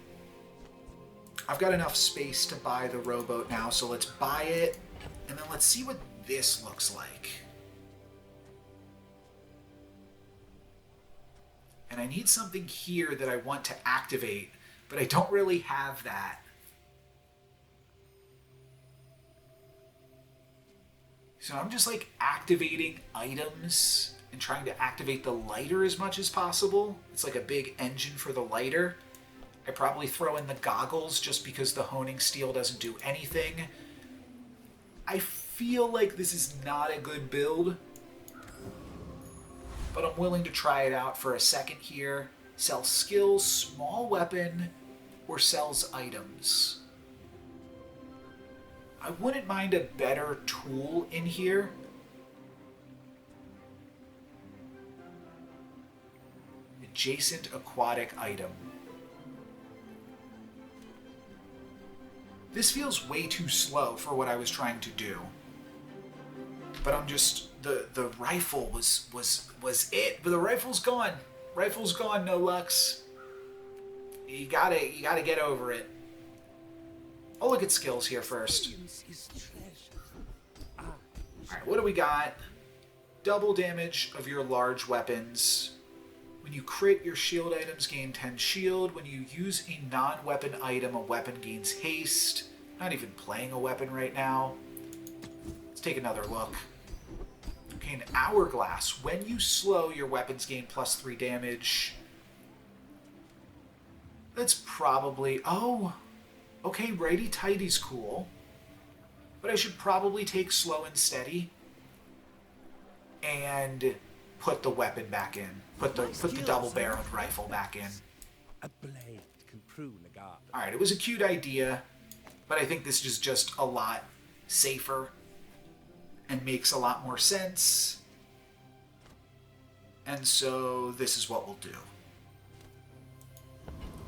I've got enough space to buy the rowboat now, so let's buy it. And then let's see what this looks like. And I need something here that I want to activate, but I don't really have that. So I'm just like activating items and trying to activate the lighter as much as possible. It's like a big engine for the lighter. I probably throw in the goggles just because the honing steel doesn't do anything. I feel like this is not a good build, but I'm willing to try it out for a second here. Sell skills, small weapon, or sells items. I wouldn't mind a better tool in here. Adjacent aquatic item. This feels way too slow for what I was trying to do. But I'm just, the rifle was it. But the rifle's gone. Rifle's gone, no Lux. You gotta get over it. I'll look at skills here first. Alright, what do we got? Double damage of your large weapons. When you crit, your shield items gain 10 shield. When you use a non-weapon item, a weapon gains haste. Not even playing a weapon right now. Let's take another look. Okay, an hourglass. When you slow, your weapons gain +3 damage. That's probably... Oh! Okay, righty tighty's cool. But I should probably take slow and steady. And put the weapon back in. Put the double-barreled rifle back in. A blade can prune a garden. Alright, it was a cute idea, but I think this is just a lot safer and makes a lot more sense. And so this is what we'll do.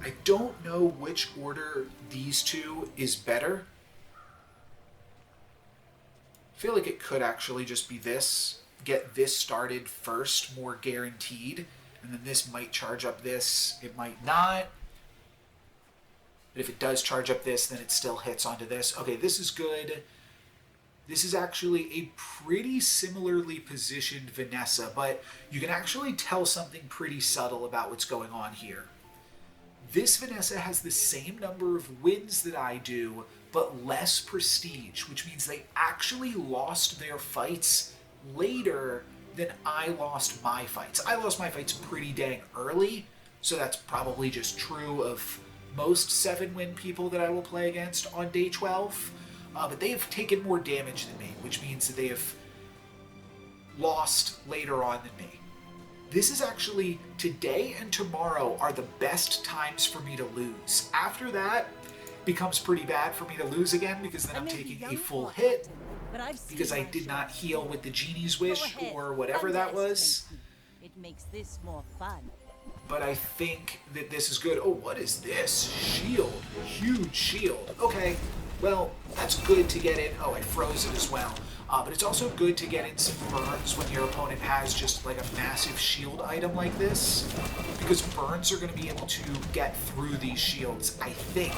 I don't know which order these two is better. I feel like it could actually just be this. Get this started first, more guaranteed. And then this might charge up this. It might not. But if it does charge up this, then it still hits onto this. Okay, this is good. This is actually a pretty similarly positioned Vanessa, but you can actually tell something pretty subtle about what's going on here. This Vanessa has the same number of wins that I do, but less prestige, which means they actually lost their fights later than I lost my fights. I lost my fights pretty dang early, so that's probably just true of most 7-win people that I will play against on day 12. But they have taken more damage than me, which means that they have lost later on than me. This is actually, today and tomorrow are the best times for me to lose. After that, it becomes pretty bad for me to lose again, because then I'm taking a full hit, But I've seen because I my did share not of heal war. with the genie's Go wish ahead, or whatever that was. underestimate me. It makes this more fun. But I think that this is good. Oh, what is this? Shield. Huge shield. Okay, well, that's good to get in. Oh, I froze it as well. But it's also good to get in some burns when your opponent has just like a massive shield item like this. Because burns are going to be able to get through these shields, I think.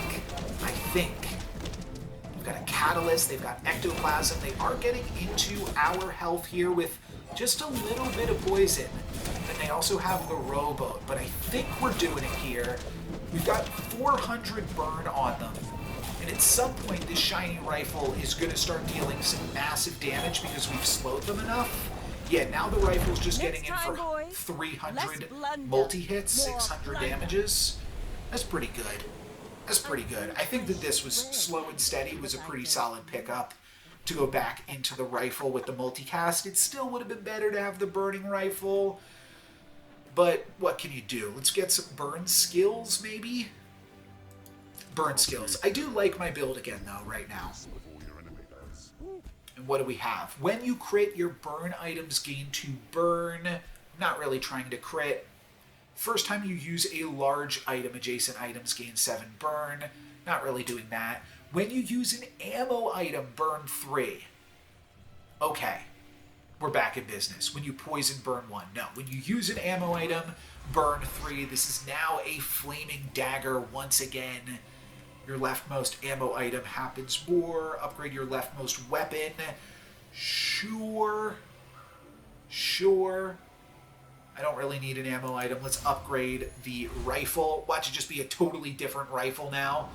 They've got a catalyst, they've got ectoplasm. They are getting into our health here with just a little bit of poison. And they also have the rowboat, but I think we're doing it here. We've got 400 burn on them. And at some point, this shiny rifle is going to start dealing some massive damage because we've slowed them enough. Yeah, now the rifle's just getting in for 300 multi-hits, 600 damages. That's pretty good. That's pretty good. I think that this was slow and steady, was a pretty solid pickup to go back into the rifle with the multicast. It still would have been better to have the burning rifle, but what can you do? Let's get some burn skills, maybe? Burn skills. I do like my build again, though, right now. And what do we have? When you crit, your burn items gain 2 burn. Not really trying to crit. First time you use a large item, adjacent items gain 7 burn. Not really doing that. When you use an ammo item, burn 3. Okay. We're back in business. When you poison, burn 1. No. When you use an ammo item, burn 3. This is now a flaming dagger once again. Your leftmost ammo item happens more. Upgrade your leftmost weapon. Sure. I don't really need an ammo item. Let's upgrade the rifle. Watch it just be a totally different rifle now.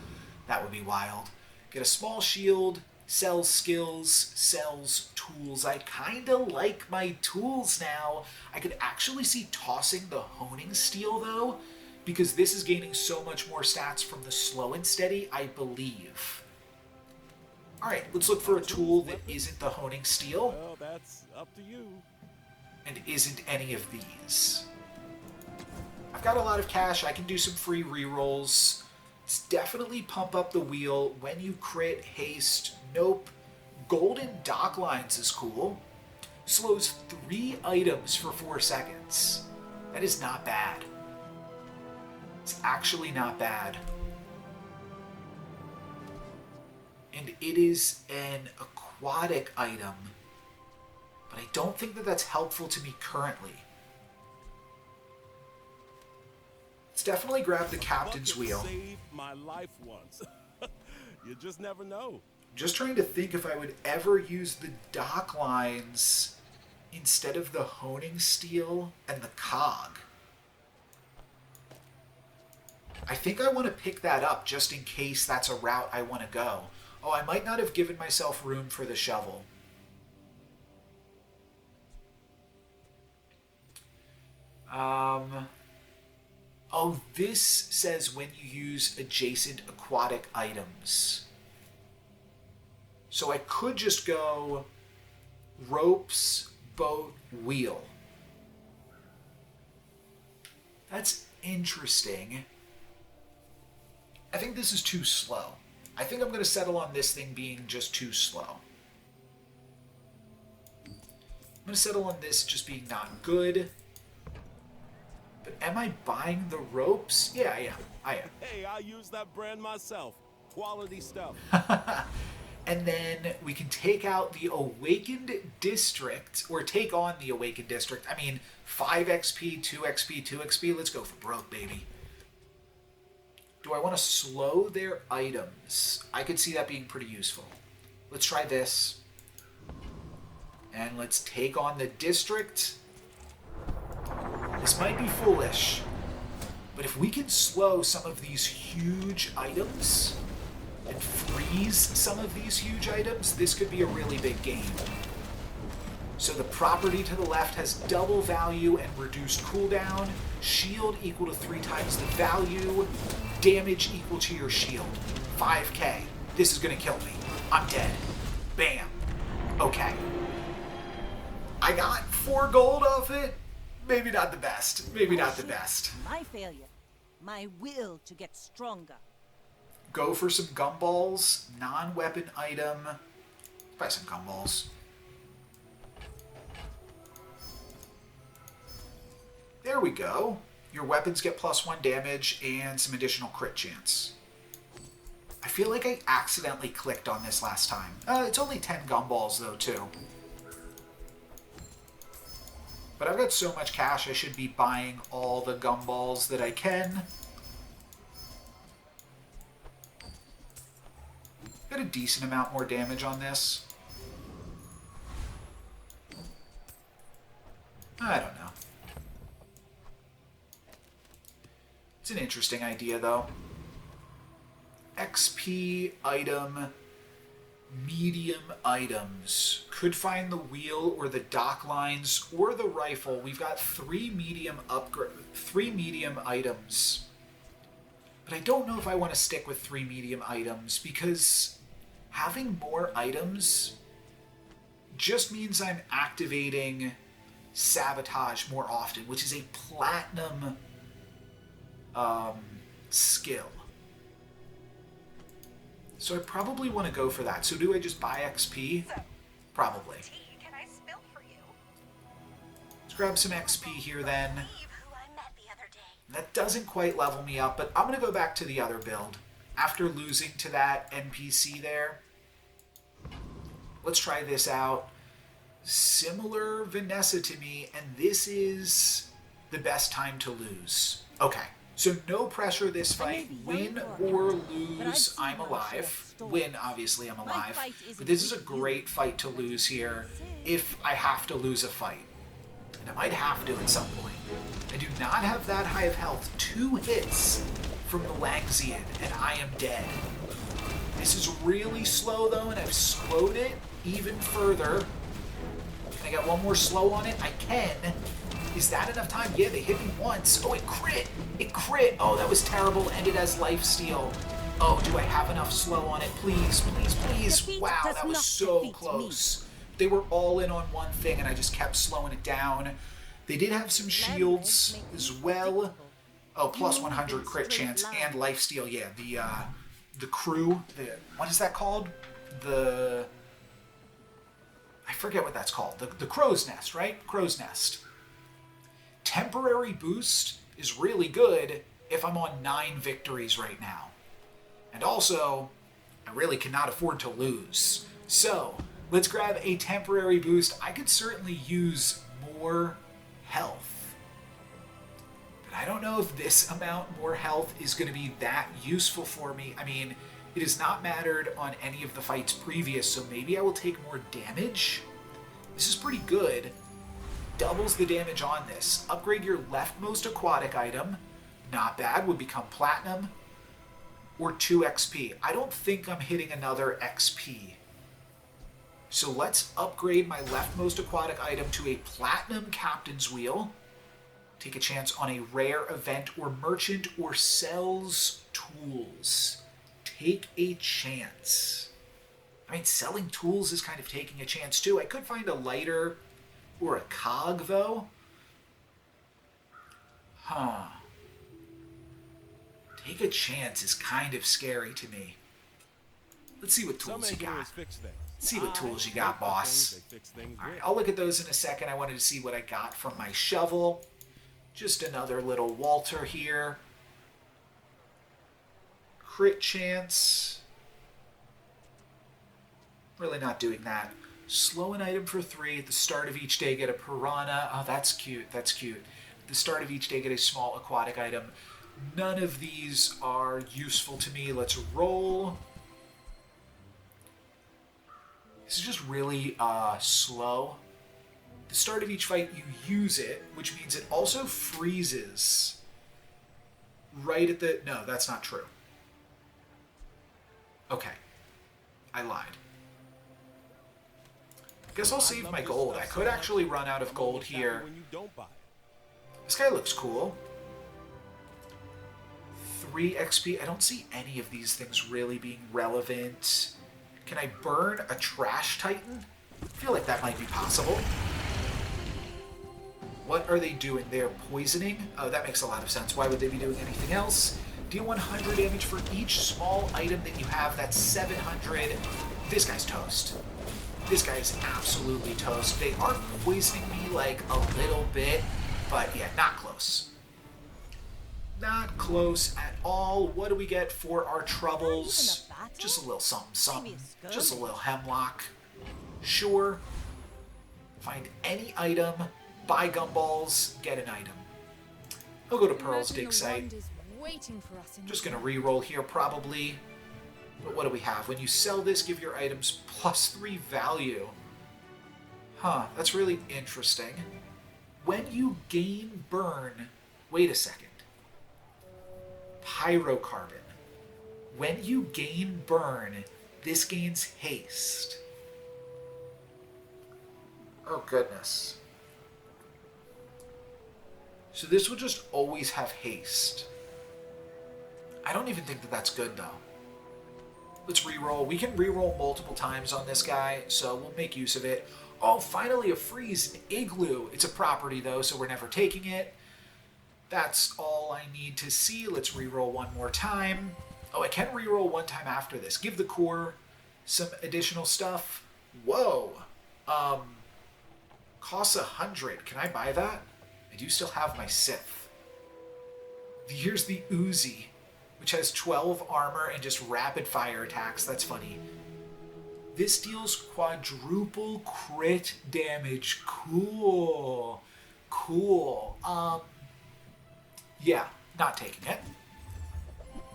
That would be wild. Get a small shield. Sells skills. Sells tools. I kind of like my tools now. I could actually see tossing the honing steel, though, because this is gaining so much more stats from the slow and steady, I believe. Alright, let's look for a tool that isn't the honing steel. Well, that's up to you. And isn't any of these. I've got a lot of cash. I can do some free rerolls. It's definitely pump up the wheel. When you crit, haste, nope. Golden dock lines is cool. Slows 3 items for 4 seconds. That is not bad. It's actually not bad. And it is an aquatic item. But I don't think that that's helpful to me currently. Let's definitely grab the captain's Bucket wheel. saved my life once. You just never know. Just trying to think if I would ever use the dock lines instead of the honing steel and the cog. I think I want to pick that up just in case that's a route I want to go. Oh, I might not have given myself room for the shovel. Oh, this says when you use adjacent aquatic items. So I could just go ropes, boat, wheel. That's interesting. I think this is too slow. I think I'm going to settle on this thing being just too slow. I'm going to settle on this just being not good. But am I buying the ropes? Yeah, I am. Hey, I use that brand myself. Quality stuff. And then we can take out the Awakened District, or take on the Awakened District. I mean, 5 XP, 2 XP, 2 XP. Let's go for broke, baby. Do I want to slow their items? I could see that being pretty useful. Let's try this. And let's take on the District. This might be foolish, but if we can slow some of these huge items and freeze some of these huge items, this could be a really big game. So the property to the left has double value and reduced cooldown, shield equal to 3 times the value, damage equal to your shield. 5k. This is gonna kill me. I'm dead. Bam. Okay. I got 4 gold off it. Maybe not the best. Maybe not the best. My failure. My will to get stronger. Go for some gumballs. Non-weapon item. Buy some gumballs. There we go. Your weapons get +1 damage and some additional crit chance. I feel like I accidentally clicked on this last time. It's only 10 gumballs though, too. But I've got so much cash, I should be buying all the gumballs that I can. Got a decent amount more damage on this. I don't know. It's an interesting idea, though. XP item, medium items. Could find the wheel or the dock lines or the rifle. We've got 3 medium items. But I don't know if I want to stick with 3 medium items because having more items just means I'm activating sabotage more often, which is a platinum skill. So I probably want to go for that. So do I just buy XP? Probably. Can I spill for you? Let's grab some XP here then. Believe who I met the other day. That doesn't quite level me up, but I'm going to go back to the other build. After losing to that NPC there, let's try this out. Similar Vanessa to me, and this is the best time to lose. Okay. So no pressure this fight. Win or lose, I'm alive. Win, obviously, I'm alive. But this is a great fight to lose here if I have to lose a fight. And I might have to at some point. I do not have that high of health. 2 hits from the Langsian, and I am dead. This is really slow, though, and I've slowed it even further. Can I get one more slow on it? I can. Is that enough time? Yeah, they hit me once. Oh, it crit! It crit! Oh, that was terrible. Ended as lifesteal. Oh, do I have enough slow on it? Please, please, please. Wow, that was so close. They were all in on one thing, and I just kept slowing it down. They did have some shields as well. Oh, plus 100 crit chance and lifesteal. Yeah, the crew. What is that called? I forget what that's called. The crow's nest, right? Crow's nest. Temporary boost is really good if I'm on 9 victories right now. And also, I really cannot afford to lose. So, let's grab a temporary boost. I could certainly use more health. But I don't know if this amount more health is going to be that useful for me. I mean, it has not mattered on any of the fights previous, so maybe I will take more damage. This is pretty good. Doubles the damage on this. Upgrade your leftmost aquatic item. Not bad. Would become platinum. Or 2 XP. I don't think I'm hitting another XP. So let's upgrade my leftmost aquatic item to a platinum captain's wheel. Take a chance on a rare event or merchant or sells tools. Take a chance. I mean, selling tools is kind of taking a chance too. I could find a lighter or a cog, though. Huh. Take a chance is kind of scary to me. Let's see what tools you got. Let's see what tools you got, boss. Alright, I'll look at those in a second. I wanted to see what I got from my shovel. Just another little Walter here. Crit chance. Really not doing that. Slow an item for 3. At the start of each day, get a piranha. Oh, that's cute. That's cute. At the start of each day, get a small aquatic item. None of these are useful to me. Let's roll. This is just really slow. At the start of each fight, you use it, which means it also freezes right at the... No, that's not true. Okay. I lied. Guess I'll save my gold. I could actually run out of gold here. This guy looks cool. 3 XP. I don't see any of these things really being relevant. Can I burn a trash titan? I feel like that might be possible. What are they doing? They're poisoning? Oh, that makes a lot of sense. Why would they be doing anything else? Deal 100 damage for each small item that you have. That's 700. This guy's toast. This guy is absolutely toast. They are poisoning me like a little bit, but yeah, not close. Not close at all. What do we get for our troubles? Just a little something, something. Just a little hemlock. Sure. Find any item, buy gumballs, get an item. I'll go to Pearl's dig site. Just gonna re-roll here probably. But what do we have? When you sell this, give your items +3 value. Huh, that's really interesting. When you gain burn... Wait a second. Pyrocarbon. When you gain burn, this gains haste. Oh, goodness. So this will just always have haste. I don't even think that that's good, though. Let's reroll. We can reroll multiple times on this guy, so we'll make use of it. Oh, finally a freeze, an igloo. It's a property, though, so we're never taking it. That's all I need to see. Let's reroll one more time. Oh, I can reroll one time after this. Give the core some additional stuff. Whoa. Costs 100. Can I buy that? I do still have my Sith. Here's the Uzi, which has 12 armor and just rapid fire attacks. That's funny. This deals quadruple crit damage. Cool. Cool. Yeah, not taking it.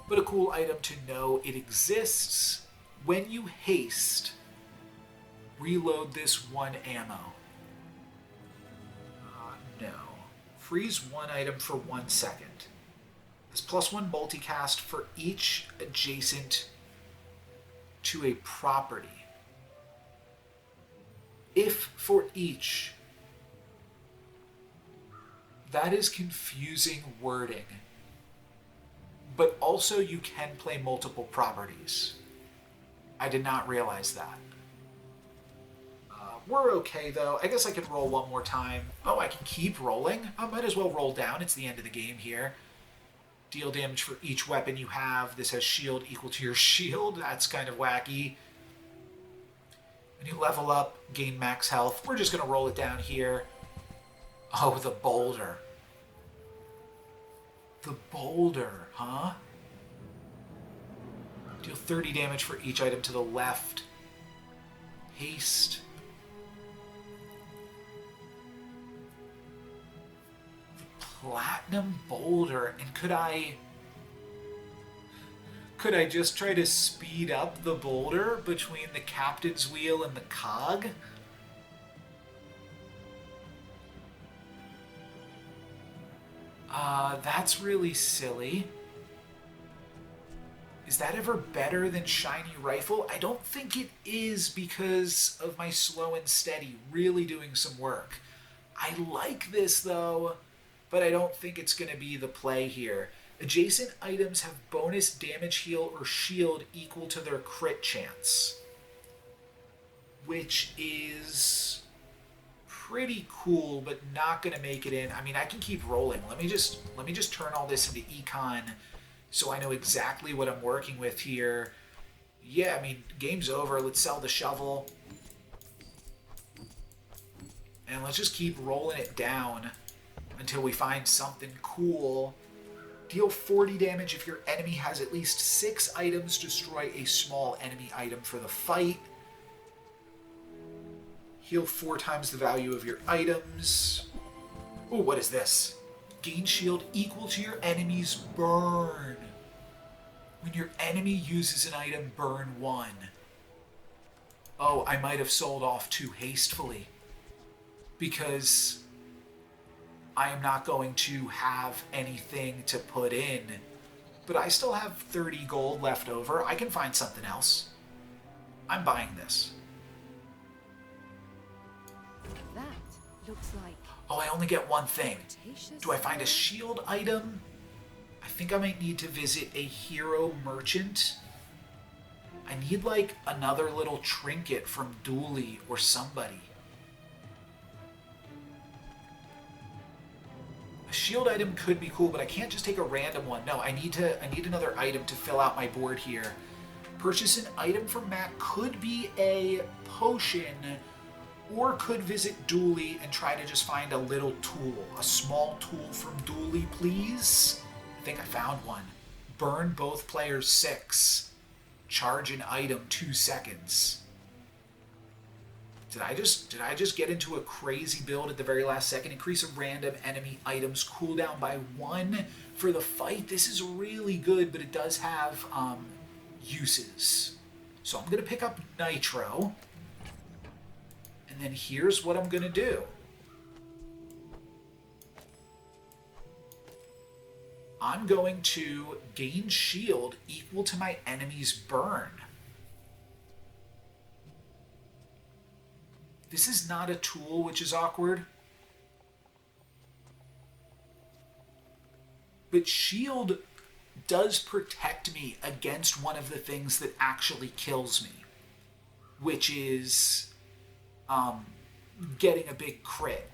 But a cool item to know. It exists. When you haste, reload this one ammo. No. Freeze one item for 1 second. This +1 multicast for each adjacent to a property. If for each. That is confusing wording. But also you can play multiple properties. I did not realize that. We're okay though. I guess I could roll one more time. Oh, I can keep rolling? I might as well roll down. It's the end of the game here. Deal damage for each weapon you have. This has shield equal to your shield. That's kind of wacky. When you level up, gain max health. We're just going to roll it down here. Oh, the boulder. The boulder, huh? Deal 30 damage for each item to the left. Haste. The platinum boulder. And could I just try to speed up the boulder between the captain's wheel and the cog? That's really silly. Is that ever better than shiny rifle? I don't think it is because of my slow and steady really doing some work. I like this though, but I don't think it's going to be the play here. Adjacent items have bonus damage, heal, or shield equal to their crit chance, which is pretty cool, but not going to make it in. I mean, I can keep rolling. Let me just turn all this into econ so I know exactly what I'm working with here. Yeah, I mean, game's over. Let's sell the shovel. And let's just keep rolling it down until we find something cool. Deal 40 damage if your enemy has at least 6 items. Destroy a small enemy item for the fight. Heal 4 times the value of your items. Ooh, what is this? Gain shield equal to your enemy's burn. When your enemy uses an item, burn 1. Oh, I might have sold off too hastily, because I am not going to have anything to put in. But I still have 30 gold left over. I can find something else. I'm buying this. That looks like... Oh, I only get one thing. Do I find a shield item? I think I might need to visit a hero merchant. I need like another little trinket from Dooley or somebody. A shield item could be cool, but I can't just take a random one. No, I need another item to fill out my board here. Purchase an item from Matt could be a potion, or could visit Dooley and try to just find a little tool. A small tool from Dooley, please. I think I found one. Burn both players 6. Charge an item 2 seconds. Did I just get into a crazy build at the very last second? Increase a random enemy item's cooldown by 1 for the fight. This is really good, but it does have uses. So I'm going to pick up Nitro. And then here's what I'm going to do. I'm going to gain shield equal to my enemy's burn. This is not a tool, which is awkward. But shield does protect me against one of the things that actually kills me, which is getting a big crit.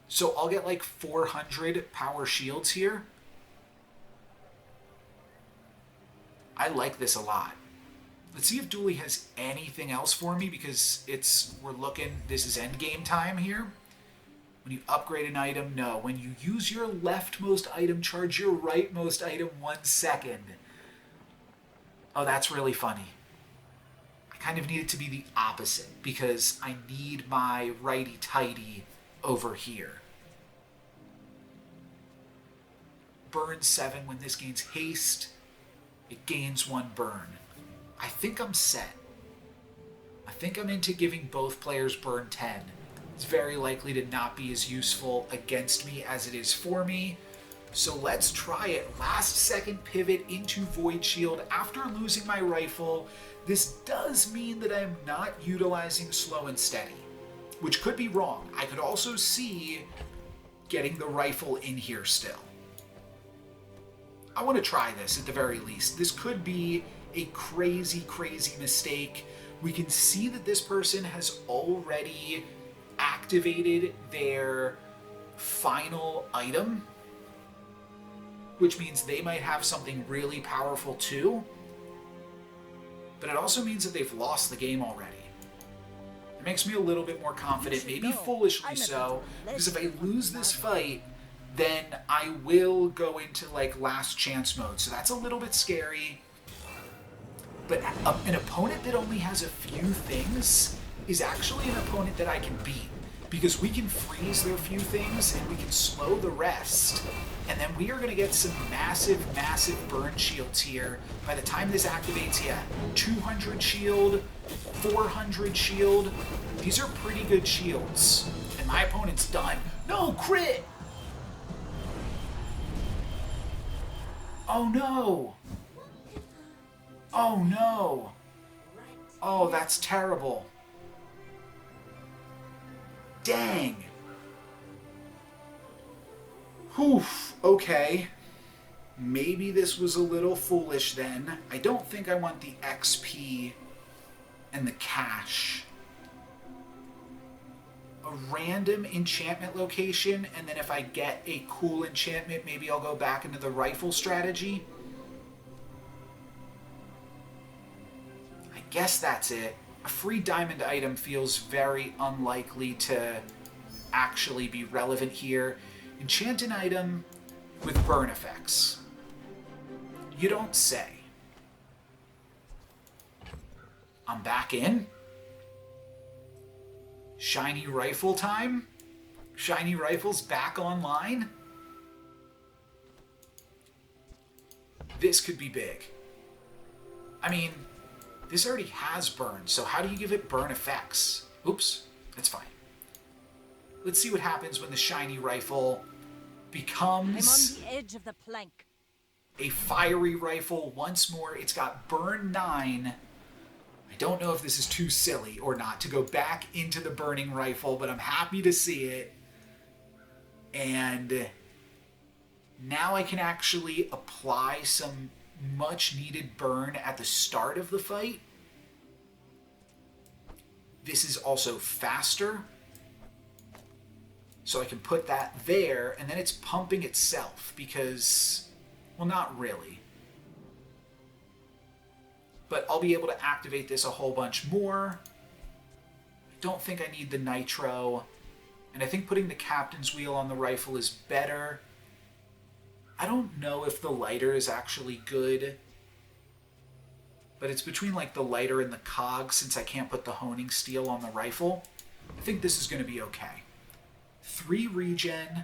So I'll get like 400 power shields here. I like this a lot. Let's see if Dooley has anything else for me, because this is end game time here. When you upgrade an item, no. When you use your leftmost item, charge your rightmost item 1 second. Oh, that's really funny. I kind of need it to be the opposite, because I need my righty-tighty over here. Burn 7 when this gains haste. It gains 1 burn. I think I'm set. I think I'm into giving both players burn 10. It's very likely to not be as useful against me as it is for me. So let's try it. Last second pivot into Void Shield after losing my rifle. This does mean that I'm not utilizing slow and steady, which could be wrong. I could also see getting the rifle in here still. I want to try this at the very least. This could be a crazy, crazy mistake. We can see that this person has already activated their final item, which means they might have something really powerful too. But it also means that they've lost the game already. It makes me a little bit more confident, maybe foolishly so, because if I lose this fight, then I will go into like last chance mode. So that's a little bit scary. But an opponent that only has a few things is actually an opponent that I can beat, because we can freeze their few things and we can slow the rest. And then we are going to get some massive, massive burn shields here. By the time this activates, 200 shield, 400 shield. These are pretty good shields. And my opponent's done. No, crit! Oh no! Oh no! Oh, that's terrible. Dang! Oof, okay. Maybe this was a little foolish then. I don't think I want the XP and the cash. A random enchantment location, and then if I get a cool enchantment, maybe I'll go back into the rifle strategy. I guess that's it. A free diamond item feels very unlikely to actually be relevant here. Enchant an item with burn effects. You don't say. I'm back in. Shiny rifle time? Shiny rifle's back online? This could be big. I mean, this already has burn, so how do you give it burn effects? Oops, that's fine. Let's see what happens when the shiny rifle becomes... I'm on the edge of the plank. A fiery rifle once more. It's got burn 9. I don't know if this is too silly or not to go back into the burning rifle, but I'm happy to see it. And now I can actually apply some much needed burn at the start of the fight. This is also faster, so I can put that there, and then it's pumping itself because, well, not really. but I'll be able to activate this a whole bunch more. I don't think I need the nitro, and I think putting the captain's wheel on the rifle is better. I don't know if the lighter is actually good, but it's between like the lighter and the cog since I can't put the honing steel on the rifle. I think this is going to be okay. 3 regen.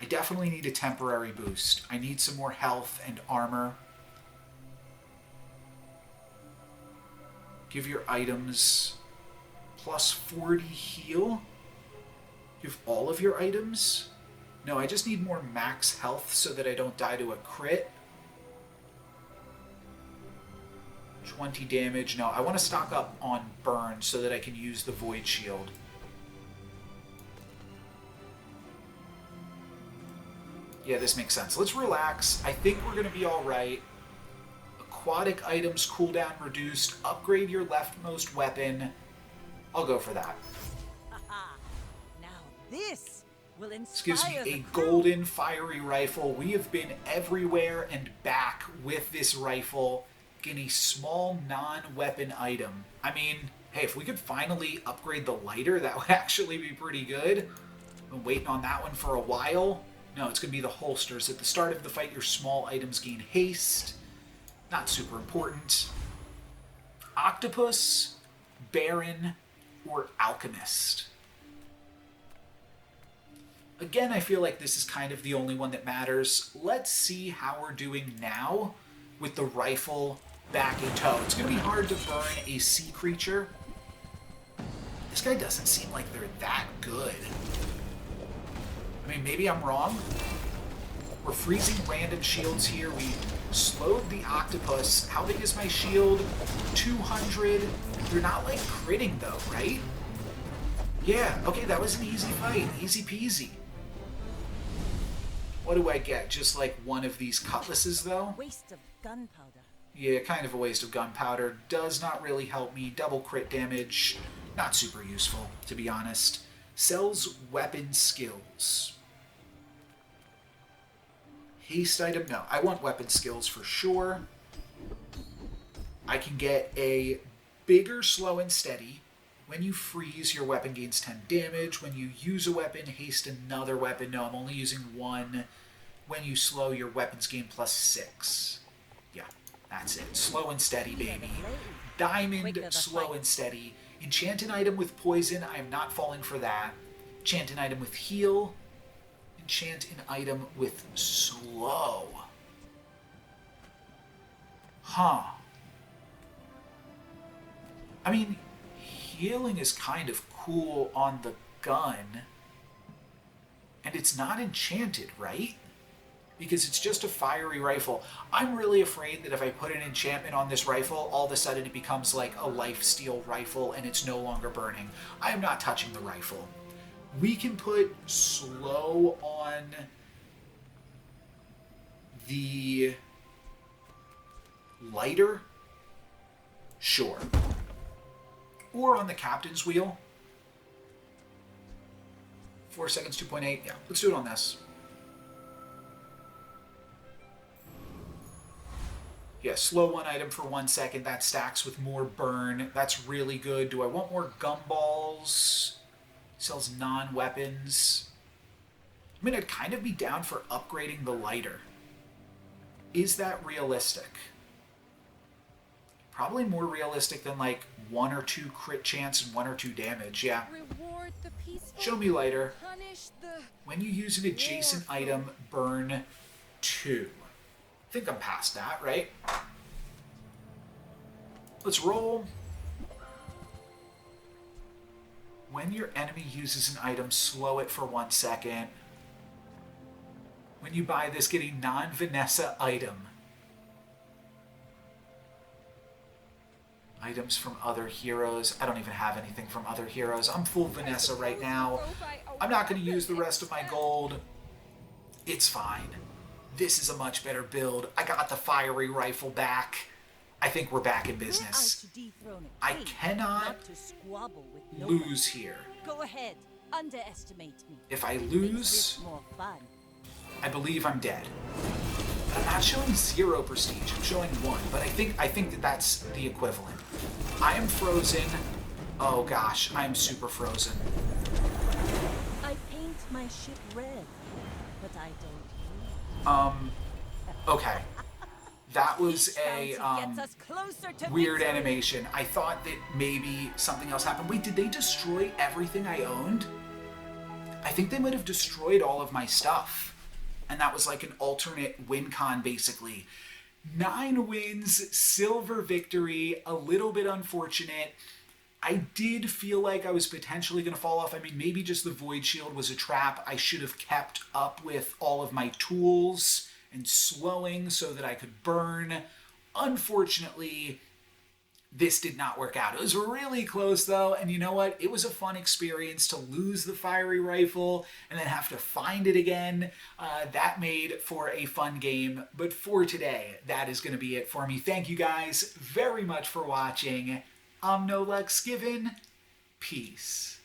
I definitely need a temporary boost. I need some more health and armor. Give your items plus 40 heal. Give all of your items. No, I just need more max health so that I don't die to a crit. 20 damage. No, I want to stock up on burn so that I can use the void shield. Yeah, this makes sense. Let's relax. I think we're going to be all right. Aquatic items cooldown reduced. Upgrade your leftmost weapon. I'll go for that. Now this will This gives inspire me the a crew. golden fiery rifle. We have been everywhere and back with this rifle. Getting a small non-weapon item. I mean, hey, if we could finally upgrade the lighter, that would actually be pretty good. I've been waiting on that one for a while. No, it's going to be the holsters. At the start of the fight, your small items gain haste. Not super important. Octopus, Baron, or Alchemist. Again, I feel like this is kind of the only one that matters. Let's see how we're doing now with the rifle back in tow. It's going to be hard to burn a sea creature. This guy doesn't seem like they're that good. I mean, maybe I'm wrong. We're freezing random shields here. We slowed the octopus. How big is my shield? 200. They're not like critting though, right? Yeah, okay, that was an easy fight. Easy peasy. What do I get? Just like one of these cutlasses though? Waste of gunpowder. Yeah, kind of a waste of gunpowder. Does not really help me. Double crit damage. Not super useful, to be honest. Sells weapon skills. Haste item? No, I want weapon skills for sure. I can get a bigger slow and steady. When you freeze, your weapon gains 10 damage. When you use a weapon, haste another weapon. No, I'm only using one. When you slow, your weapons gain plus 6. Yeah, that's it. Slow and steady, baby. Diamond, slow and steady. Enchant an item with poison. I am not falling for that. Enchant an item with heal. Enchant an item with slow. Huh. I mean, healing is kind of cool on the gun. And it's not enchanted, right? Because it's just a fiery rifle. I'm really afraid that if I put an enchantment on this rifle, all of a sudden it becomes like a lifesteal rifle and it's no longer burning. I am not touching the rifle. We can put slow on the lighter. Sure. Or on the captain's wheel. 4 seconds, 2.8. Yeah, let's do it on this. Yeah, slow one item for 1 second. That stacks with more burn. That's really good. Do I want more gumballs? Sells non-weapons. I mean, I'd kind of be down for upgrading the lighter. Is that realistic? Probably more realistic than like 1 or 2 crit chance and 1 or 2 damage, yeah. Reward the peaceful, Show me lighter. punish the... When you use an adjacent item, burn 2. I think I'm past that, right? Let's roll. When your enemy uses an item, slow it for 1 second. When you buy this, get a non-Vanessa item. Items from other heroes. I don't even have anything from other heroes. I'm full Vanessa right now. I'm not going to use the rest of my gold. It's fine. This is a much better build. I got the fiery rifle back. I think we're back in business. I cannot lose here. Go ahead, underestimate me. If I Makes lose, this more fun. I believe I'm dead. I'm not showing 0 prestige. I'm showing 1, but I think that that's the equivalent. I am frozen. Oh gosh, I am super frozen. I paint my ship red, but I don't. Okay. That was Each a bounty gets us closer to weird victory. animation. I thought that maybe something else happened. Wait, did they destroy everything I owned? I think they might have destroyed all of my stuff. And that was like an alternate win con, basically. 9 wins, silver victory, a little bit unfortunate. I did feel like I was potentially going to fall off. I mean, maybe just the Void Shield was a trap. I should have kept up with all of my tools and slowing so that I could burn. Unfortunately, this did not work out. It was really close though, and you know what? It was a fun experience to lose the fiery rifle and then have to find it again. That made for a fun game, but for today, that is going to be it for me. Thank you guys very much for watching. I'm NoLucksGiven. Peace.